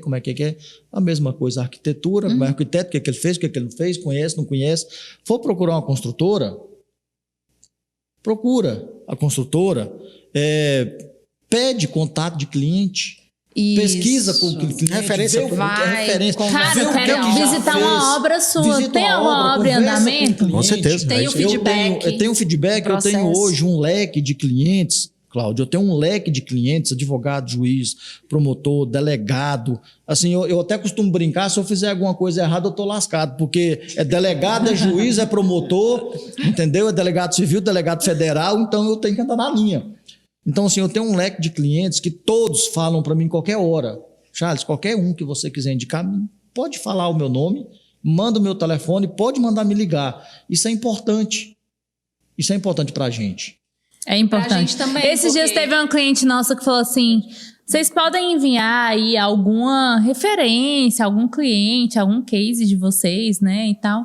é. A mesma coisa, a arquitetura, como é o arquiteto, o que ele fez, o que ele não fez, conhece, não conhece. For procurar uma construtora, procura a construtora, pede contato de cliente, Isso. pesquisa com o cliente, Referência, referência. Cara, Vê eu o que quero ele já visitar fez. uma obra sua. Visita Tem uma alguma obra em conversa andamento? o Com cliente. certeza. Tem o feedback. Eu tenho um feedback, eu tenho processo. hoje um leque de clientes, Cláudio, eu tenho um leque de clientes, advogado, juiz, promotor, delegado. Assim, eu até costumo brincar, se eu fizer alguma coisa errada, eu tô lascado, porque é delegado, é juiz, é promotor, entendeu? É delegado civil, delegado federal, então eu tenho que andar na linha. Então, assim, eu tenho um leque de clientes que todos falam para mim qualquer hora. Charles, qualquer um que você quiser indicar, pode falar o meu nome, manda o meu telefone, pode mandar me ligar. Isso é importante. Isso é importante para a gente. É importante. Pra gente também, Esses dias porque- teve uma cliente nossa que falou assim: vocês podem enviar aí alguma referência, algum cliente, algum case de vocês, né, e tal.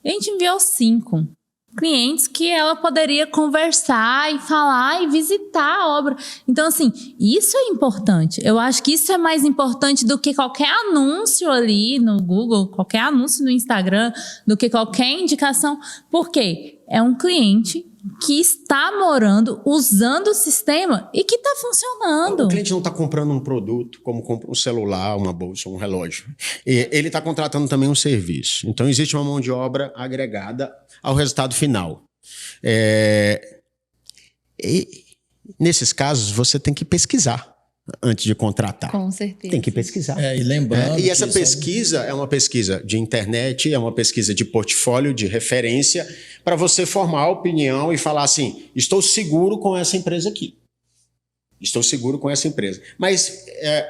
E a gente enviou 5 clientes que ela poderia conversar e falar e visitar a obra. Então, assim, isso é importante. Eu acho que isso é mais importante do que qualquer anúncio ali no Google, qualquer anúncio no Instagram, do que qualquer indicação. Por quê? É um cliente que está morando, usando o sistema e que está funcionando. O cliente não está comprando um produto, como compra um celular, uma bolsa, um relógio. Ele está contratando também um serviço. Então, existe uma mão de obra agregada ao resultado final. E nesses casos, você tem que pesquisar antes de contratar. Com certeza. Tem que pesquisar. E lembrando. E essa pesquisa é uma pesquisa de internet, é uma pesquisa de portfólio, de referência, para você formar a opinião e falar assim: estou seguro com essa empresa aqui. Estou seguro com essa empresa. Mas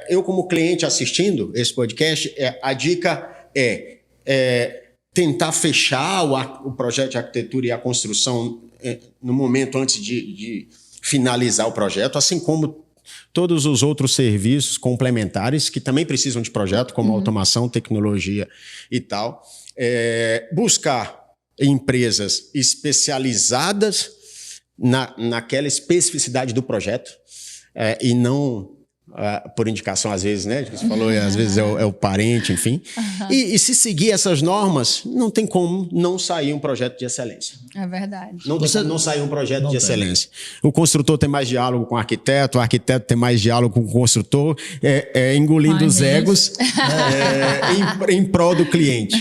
eu, como cliente assistindo esse podcast, a dica é tentar fechar o projeto de arquitetura e a construção no momento antes de finalizar o projeto, assim como todos os outros serviços complementares que também precisam de projeto, como automação, tecnologia e tal. Buscar empresas especializadas naquela especificidade do projeto e não por indicação, às vezes, né? Você falou, às vezes é o parente, enfim. E se seguir essas normas, não tem como não sair um projeto de excelência. É verdade. Não tem como não sair um projeto de excelência. O construtor tem mais diálogo com o arquiteto tem mais diálogo com o construtor, engolindo os egos em prol do cliente.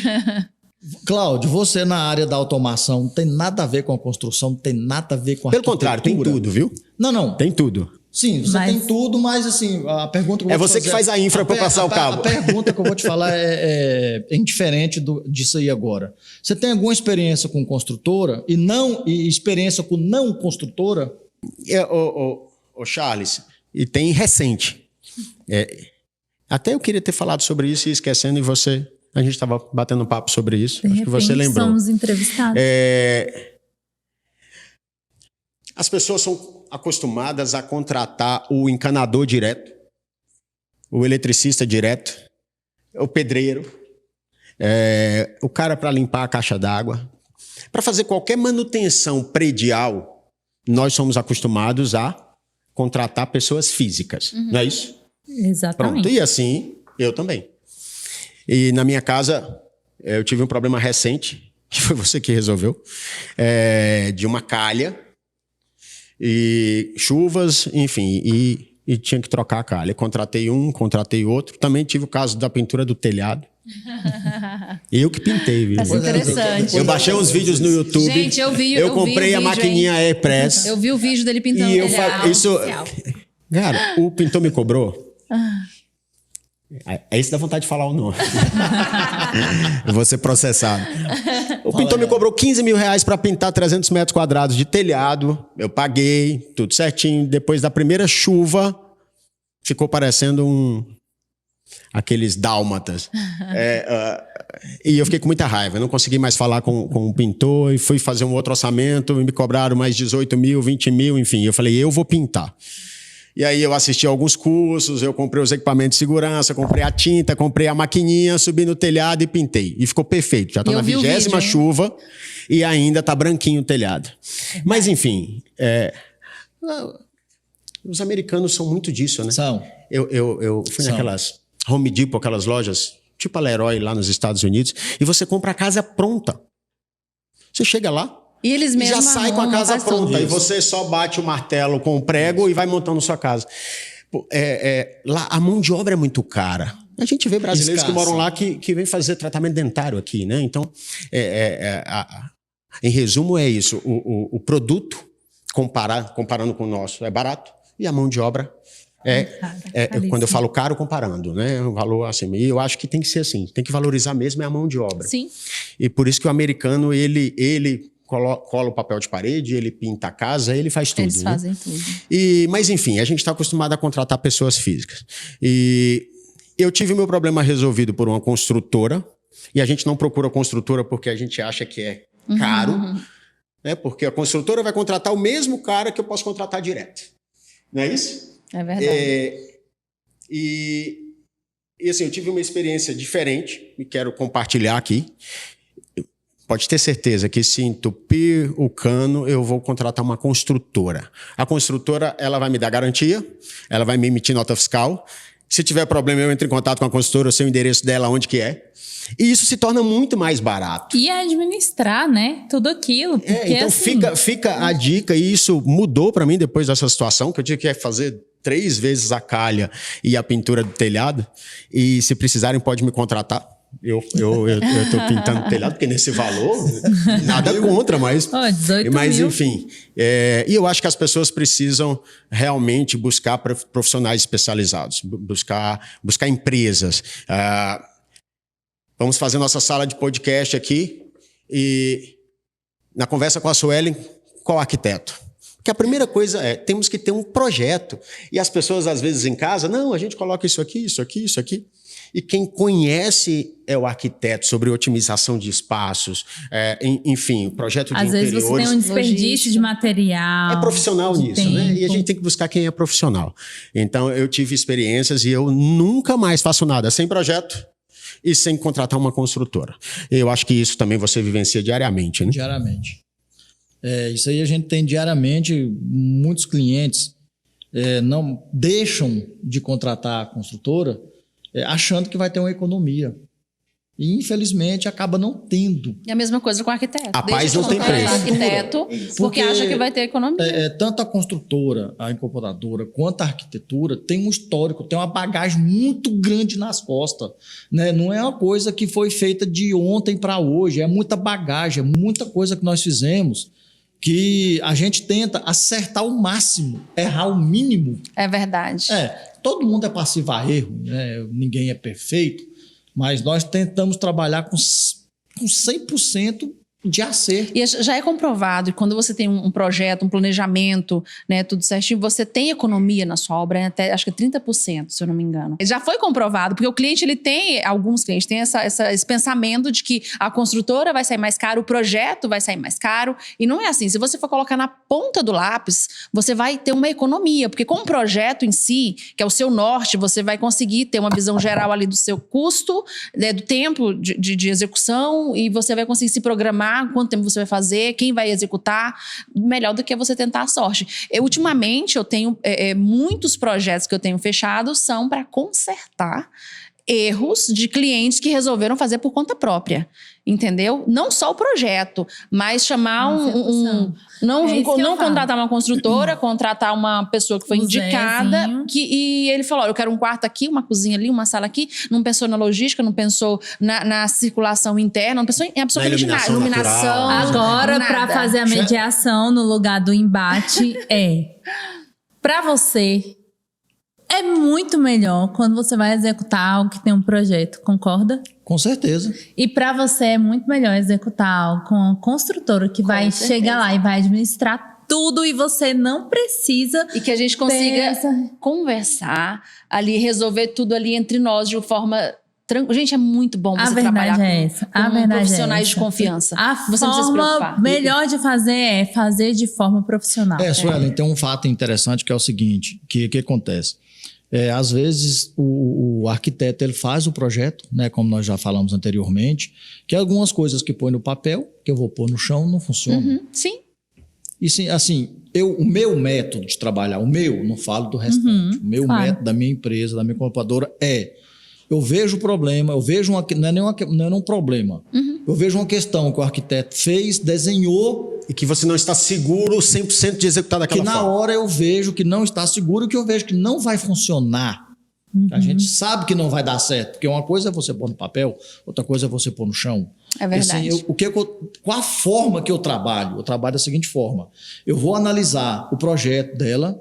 Cláudio, você na área da automação não tem nada a ver com a construção, não tem nada a ver com a Pelo contrário, tem tudo, viu? Não. Tem tudo. Sim, você tem tudo, mas assim, a pergunta que eu vou te fazer... que faz a infra para passar o cabo. A pergunta que eu vou te falar é indiferente disso aí agora. Você tem alguma experiência com construtora e experiência com não construtora? Charles, e tem recente. Até eu queria ter falado sobre isso e esquecendo, a gente estava batendo papo sobre isso. Acho que você lembrou. Somos entrevistados. As pessoas são acostumadas a contratar o encanador direto, o eletricista direto, o pedreiro, o cara para limpar a caixa d'água. Para fazer qualquer manutenção predial, nós somos acostumados a contratar pessoas físicas, não é isso? Exatamente. Pronto, e assim, eu também. E na minha casa, eu tive um problema recente, que foi você que resolveu, de uma calha, e chuvas, enfim, e tinha que trocar a calha. Contratei contratei outro. Também tive o caso da pintura do telhado. Eu que pintei, viu? Parece interessante. Eu baixei uns vídeos no YouTube. Gente, eu vi comprei a maquininha Airpress. Eu vi o vídeo dele pintando e o telhado. Cara, o pintor me cobrou. Aí você dá vontade de falar o nome. Eu vou ser processado. O pintor me cobrou R$15 mil para pintar 300 metros quadrados de telhado. Eu paguei, tudo certinho. Depois da primeira chuva, ficou parecendo aqueles dálmatas. E eu fiquei com muita raiva. Eu não consegui mais falar com o pintor e fui fazer um outro orçamento. E me cobraram mais 18 mil, 20 mil, enfim. Eu falei, eu vou pintar. E aí eu assisti a alguns cursos, eu comprei os equipamentos de segurança, comprei a tinta, comprei a maquininha, subi no telhado e pintei. E ficou perfeito. Já está na 20ª chuva e ainda está branquinho o telhado. Mas, enfim, os americanos são muito disso, né? São. Eu fui naquelas Home Depot, aquelas lojas, tipo a Leroy lá nos Estados Unidos, e você compra a casa pronta. Você chega lá, e eles mesmos já sai com a casa pronta. E você só bate o martelo com o prego e vai montando sua casa. Lá a mão de obra é muito cara. A gente vê brasileiros que moram lá que vêm fazer tratamento dentário aqui, né? Então, em resumo, é isso. O produto, comparando com o nosso, é barato. E a mão de obra quando eu falo caro, comparando, né? Um valor assim. E eu acho que tem que ser assim. Tem que valorizar mesmo a mão de obra. Sim. E por isso que o americano, ele cola o papel de parede, ele pinta a casa, ele faz tudo. Eles fazem tudo. Mas, enfim, a gente está acostumado a contratar pessoas físicas. E eu tive o meu problema resolvido por uma construtora, e a gente não procura construtora porque a gente acha que é caro, né? Porque a construtora vai contratar o mesmo cara que eu posso contratar direto. Não é isso? É verdade. E assim, eu tive uma experiência diferente, e quero compartilhar aqui. Pode ter certeza que se entupir o cano, eu vou contratar uma construtora. A construtora, ela vai me dar garantia, ela vai me emitir nota fiscal. Se tiver problema, eu entro em contato com a construtora, eu sei o endereço dela, onde que é. E isso se torna muito mais barato. E administrar, né? Tudo aquilo. Porque, então assim, fica a dica, e isso mudou para mim depois dessa situação, que eu tive que fazer 3 vezes a calha e a pintura do telhado. E se precisarem, pode me contratar. Eu tô pintando telhado, porque nesse valor, nada contra, mas... 18 mas mil. enfim, e eu acho que as pessoas precisam realmente buscar profissionais especializados, buscar empresas. Vamos fazer nossa sala de podcast aqui e na conversa com a Suelen, qual arquiteto? Porque a primeira coisa temos que ter um projeto. E as pessoas, às vezes, em casa, não, a gente coloca isso aqui, isso aqui, isso aqui. E quem conhece é o arquiteto sobre otimização de espaços, enfim, projeto de Às interiores. vezes você tem um desperdício de material. É profissional de nisso, né? E a gente tem que buscar quem é profissional. Então, eu tive experiências e eu nunca mais faço nada sem projeto e sem contratar uma construtora. Eu acho que isso também você vivencia diariamente, né? Diariamente. Isso aí a gente tem diariamente. Muitos clientes não deixam de contratar a construtora achando que vai ter uma economia. E, infelizmente, acaba não tendo. E a mesma coisa com o arquiteto. A paz não tem preço. Arquiteto, porque acha que vai ter economia. Tanto a construtora, a incorporadora, quanto a arquitetura tem um histórico, tem uma bagagem muito grande nas costas. Né? Não é uma coisa que foi feita de ontem para hoje. É muita bagagem, é muita coisa que nós fizemos que a gente tenta acertar o máximo, errar o mínimo. É verdade. Todo mundo é passivo a erro, né? Ninguém é perfeito, mas nós tentamos trabalhar com 100% de acerto. E já é comprovado, e quando você tem um projeto, um planejamento, né, tudo certinho, você tem economia na sua obra, até acho que 30%, se eu não me engano. Já foi comprovado, porque o cliente, alguns clientes têm esse pensamento de que a construtora vai sair mais caro, o projeto vai sair mais caro, e não é assim. Se você for colocar na ponta do lápis, você vai ter uma economia, porque com o projeto em si, que é o seu norte, você vai conseguir ter uma visão geral ali do seu custo, né, do tempo de execução, e você vai conseguir se programar quanto tempo você vai fazer, quem vai executar, melhor do que você tentar a sorte. Ultimamente, eu tenho muitos projetos que eu tenho fechados são para consertar erros de clientes que resolveram fazer por conta própria, entendeu? Não só o projeto, mas chamar não contratar uma construtora, contratar uma pessoa que foi indicada e ele falou, eu quero um quarto aqui, uma cozinha ali, uma sala aqui, não pensou na logística, não pensou na circulação interna, não pensou em absolutamente nada, iluminação. Agora, para fazer a mediação no lugar do embate, para você é muito melhor quando você vai executar algo que tem um projeto, concorda? Com certeza. E para você é muito melhor executar algo com a construtora que vai chegar lá e vai administrar tudo e você não precisa... E que a gente consiga conversar ali, resolver tudo ali entre nós de uma forma... Gente, é muito bom você trabalhar com profissionais de confiança. Você não precisa se preocupar. Melhor de fazer é fazer de forma profissional. Suelen, tem um fato interessante que é o seguinte, que acontece? Às vezes o arquiteto ele faz o projeto, né, como nós já falamos anteriormente, que algumas coisas que põe no papel, que eu vou pôr no chão, não funcionam. Sim. E sim, assim, o meu método de trabalhar, não falo do restante, o meu método da minha empresa, da minha incorporadora eu vejo o problema, não é um problema. Eu vejo uma questão que o arquiteto fez, desenhou... E que você não está seguro 100% de executar daquela forma. Que na hora eu vejo que não está seguro e que eu vejo que não vai funcionar. A gente sabe que não vai dar certo, porque uma coisa é você pôr no papel, outra coisa é você pôr no chão. É verdade. Assim, qual a forma que eu trabalho? Eu trabalho da seguinte forma. Eu vou analisar o projeto dela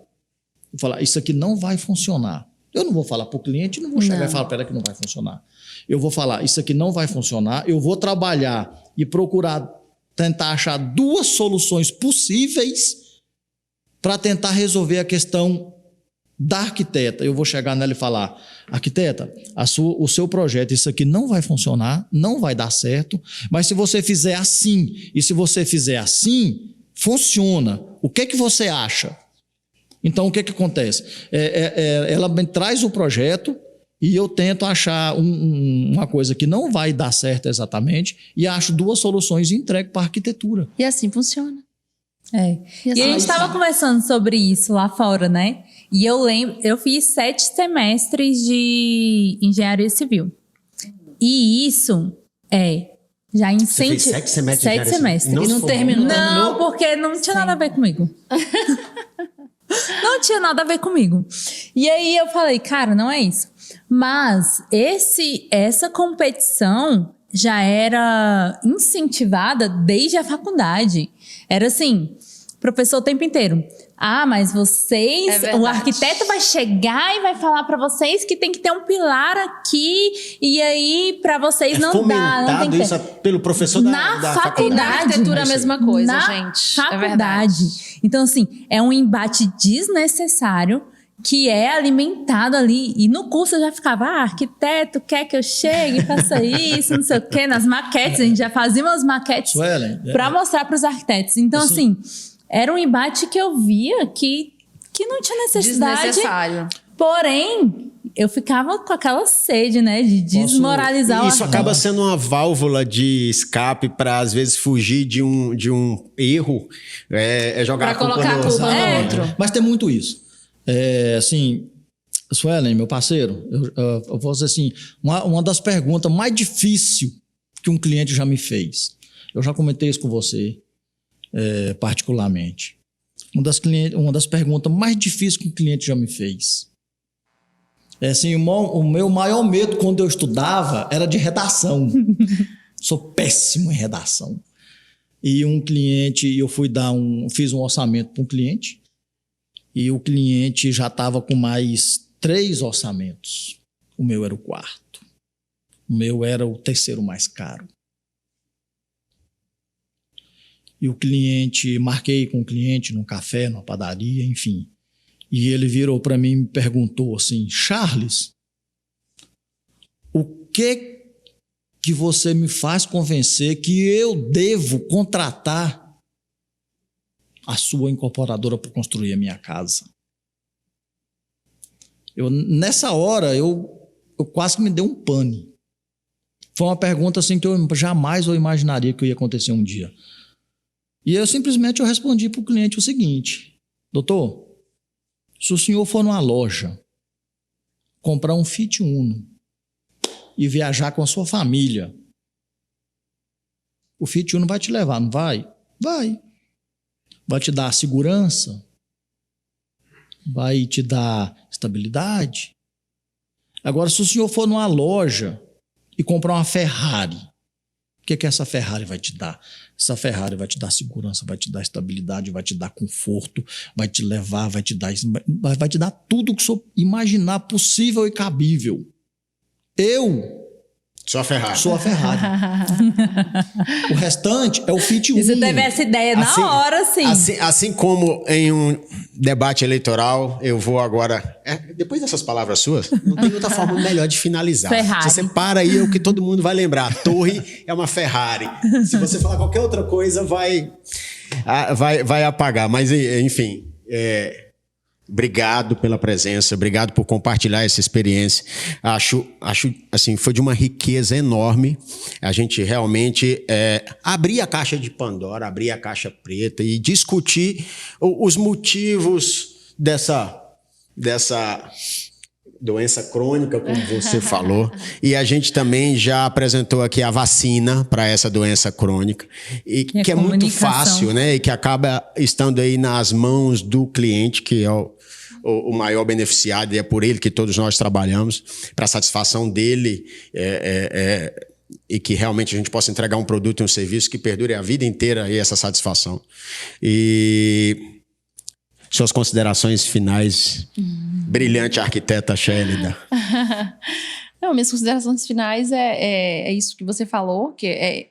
e falar, isso aqui não vai funcionar. Eu não vou falar para o cliente, não vou chegar e falar para ela que não vai funcionar. Eu vou falar, isso aqui não vai funcionar, eu vou trabalhar e tentar achar duas soluções possíveis para tentar resolver a questão da arquiteta. Eu vou chegar nela e falar, arquiteta, o seu projeto, isso aqui não vai funcionar, não vai dar certo, mas se você fizer assim, e se você fizer assim, funciona. O que você acha? Então, o que acontece? Ela me traz o projeto e eu tento achar uma coisa que não vai dar certo exatamente e acho duas soluções e entrego para a arquitetura. E assim funciona. E a gente estava conversando sobre isso lá fora, né? E eu lembro, eu fiz 7 semestres de engenharia civil. E isso já incentiva... Você fez 7 semestres de 7 semestres. E não terminou? Não, porque não tinha nada a ver comigo. Não tinha nada a ver comigo. E aí eu falei, cara, não é isso. Mas essa competição já era incentivada desde a faculdade. Era assim, professor o tempo inteiro. Mas vocês, o arquiteto vai chegar e vai falar para vocês que tem que ter um pilar aqui, e aí para vocês não dá. Não tem que ter. Isso pelo professor da faculdade. Na arquitetura é a mesma coisa, na gente. Faculdade. É verdade. Então, assim, é um embate desnecessário que é alimentado ali. E no curso eu já ficava, arquiteto quer que eu chegue e faça isso, não sei o quê. Nas maquetes, a gente já fazia umas maquetes para mostrar para os arquitetos. Então, assim, era um embate que eu via que não tinha necessidade. Desnecessário. Porém, eu ficava com aquela sede, né, de desmoralizar o Isso acaba sendo uma válvula de escape para, às vezes, fugir de um erro. Jogar pra colocar a culpa no outro. Mas tem muito isso. Assim, Suelen, meu parceiro, eu vou dizer assim, uma das perguntas mais difíceis que um cliente já me fez. Eu já comentei isso com você, particularmente. Uma das perguntas mais difíceis que um cliente já me fez. Assim, o meu maior medo quando eu estudava era de redação. Sou péssimo em redação. E um cliente, fiz um orçamento para um cliente, e o cliente já estava com mais 3 orçamentos. O meu era o 4º. O meu era o 3º mais caro. E marquei com o cliente num café, numa padaria, enfim. E ele virou para mim e me perguntou assim: Charles, o que você me faz convencer que eu devo contratar a sua incorporadora para construir a minha casa? Nessa hora, eu quase que me dei um pane. Foi uma pergunta assim que eu jamais imaginaria que ia acontecer um dia. E eu simplesmente respondi para o cliente o seguinte: doutor, se o senhor for numa loja, comprar um Fiat Uno e viajar com a sua família, o Fiat Uno vai te levar, não vai? Vai. Vai te dar segurança, vai te dar estabilidade. Agora, se o senhor for numa loja e comprar uma Ferrari, o que essa Ferrari vai te dar? Essa Ferrari vai te dar segurança, vai te dar estabilidade, vai te dar conforto, vai te levar, vai te dar tudo que o senhor imaginar possível e cabível. Sou a Ferrari. Sou a Ferrari. O restante é o Fiat Uno. Você teve essa ideia na hora, sim. Assim como em um debate eleitoral, eu vou agora... depois dessas palavras suas, não tem outra forma melhor de finalizar. Ferrari. Você para aí, é o que todo mundo vai lembrar. A torre é uma Ferrari. Se você falar qualquer outra coisa, vai apagar. Mas, enfim... Obrigado pela presença, obrigado por compartilhar essa experiência. Acho assim, foi de uma riqueza enorme. A gente realmente abrir a caixa de Pandora, abrir a caixa preta e discutir os motivos dessa doença crônica, como você falou. E a gente também já apresentou aqui a vacina para essa doença crônica, e que é muito fácil, né? E que acaba estando aí nas mãos do cliente, que é o maior beneficiado, e é por ele que todos nós trabalhamos, para a satisfação dele, e que realmente a gente possa entregar um produto e um serviço que perdure a vida inteira aí essa satisfação. E suas considerações finais, brilhante arquiteta Chélida. Não, minhas considerações finais é isso que você falou, que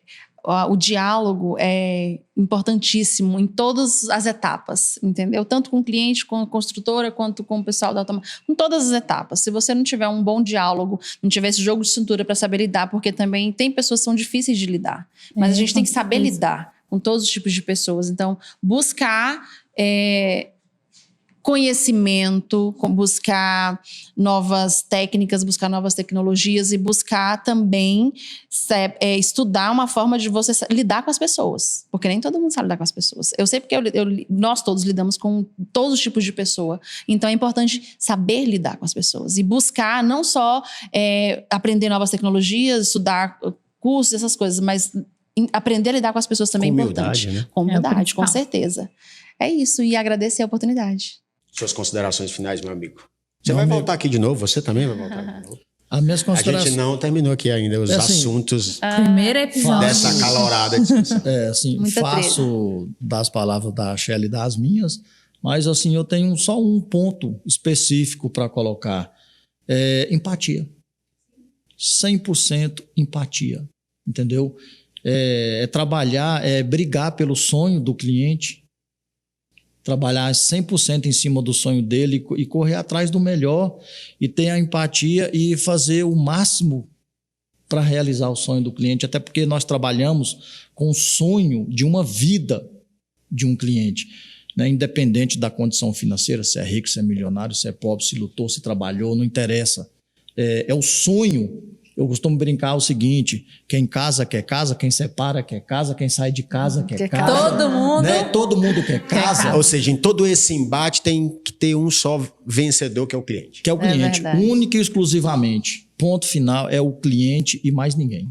o diálogo é importantíssimo em todas as etapas, entendeu? Tanto com o cliente, com a construtora, quanto com o pessoal da automação, em todas as etapas. Se você não tiver um bom diálogo, não tiver esse jogo de cintura para saber lidar, porque também tem pessoas que são difíceis de lidar, mas a gente tem que saber lidar com todos os tipos de pessoas. Então, buscar conhecimento, buscar novas técnicas, buscar novas tecnologias e buscar também estudar uma forma de você lidar com as pessoas, porque nem todo mundo sabe lidar com as pessoas. Eu sei porque nós todos lidamos com todos os tipos de pessoa, então é importante saber lidar com as pessoas e buscar não só aprender novas tecnologias, estudar cursos, essas coisas, mas aprender a lidar com as pessoas também é importante. Né? Com humildade, com certeza. É isso, e agradecer a oportunidade. Suas considerações finais, meu amigo. Você vai voltar aqui de novo? Você também vai voltar de novo? As minhas A considerações... gente não terminou aqui ainda os assuntos Primeiro episódio. dessa acalorada discussão. Assim, Muita faço das palavras da Shelly das minhas, mas assim, eu tenho só um ponto específico para colocar. Empatia. 100% empatia, entendeu? Trabalhar, brigar pelo sonho do cliente, trabalhar 100% em cima do sonho dele e correr atrás do melhor e ter a empatia e fazer o máximo para realizar o sonho do cliente, até porque nós trabalhamos com o sonho de uma vida de um cliente, né? Independente da condição financeira, se é rico, se é milionário, se é pobre, se lutou, se trabalhou, não interessa. É o sonho. Eu costumo brincar o seguinte: quem casa quer casa, quem separa quer casa, quem sai de casa quer casa. Todo mundo. Né? Todo mundo quer casa. Ou seja, em todo esse embate tem que ter um só vencedor, que é o cliente. Que é o cliente, verdade. único e exclusivamente. Ponto final, é o cliente e mais ninguém.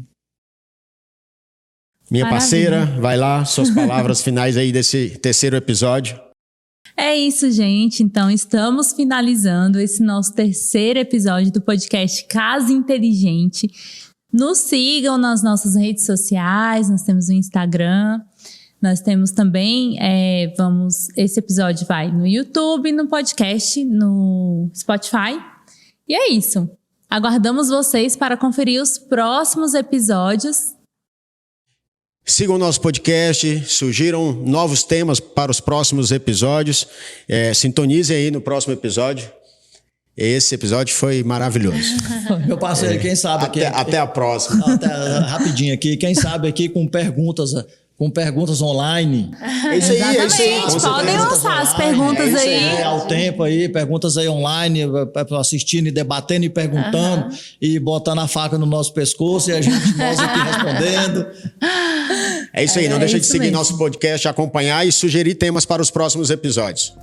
Minha Maravilha. parceira, vai lá, suas palavras finais aí desse terceiro episódio. É isso, gente. Então, estamos finalizando esse nosso terceiro episódio do podcast Casa Inteligente. Nos sigam nas nossas redes sociais, nós temos o Instagram, nós temos também, esse episódio vai no YouTube, no podcast, no Spotify. E é isso. Aguardamos vocês para conferir os próximos episódios. Sigam o nosso podcast, surgiram novos temas para os próximos episódios. Sintonizem aí no próximo episódio. Esse episódio foi maravilhoso. Meu parceiro, quem sabe aqui... Até a próxima. Rapidinho aqui, quem sabe aqui com perguntas online. É isso aí, é isso aí. Exatamente, podem lançar as perguntas aí. Ao tempo aí, perguntas aí online, assistindo e debatendo e perguntando e botando a faca no nosso pescoço e nós aqui respondendo. É isso aí, não deixa de isso seguir mesmo. nosso podcast, acompanhar e sugerir temas para os próximos episódios.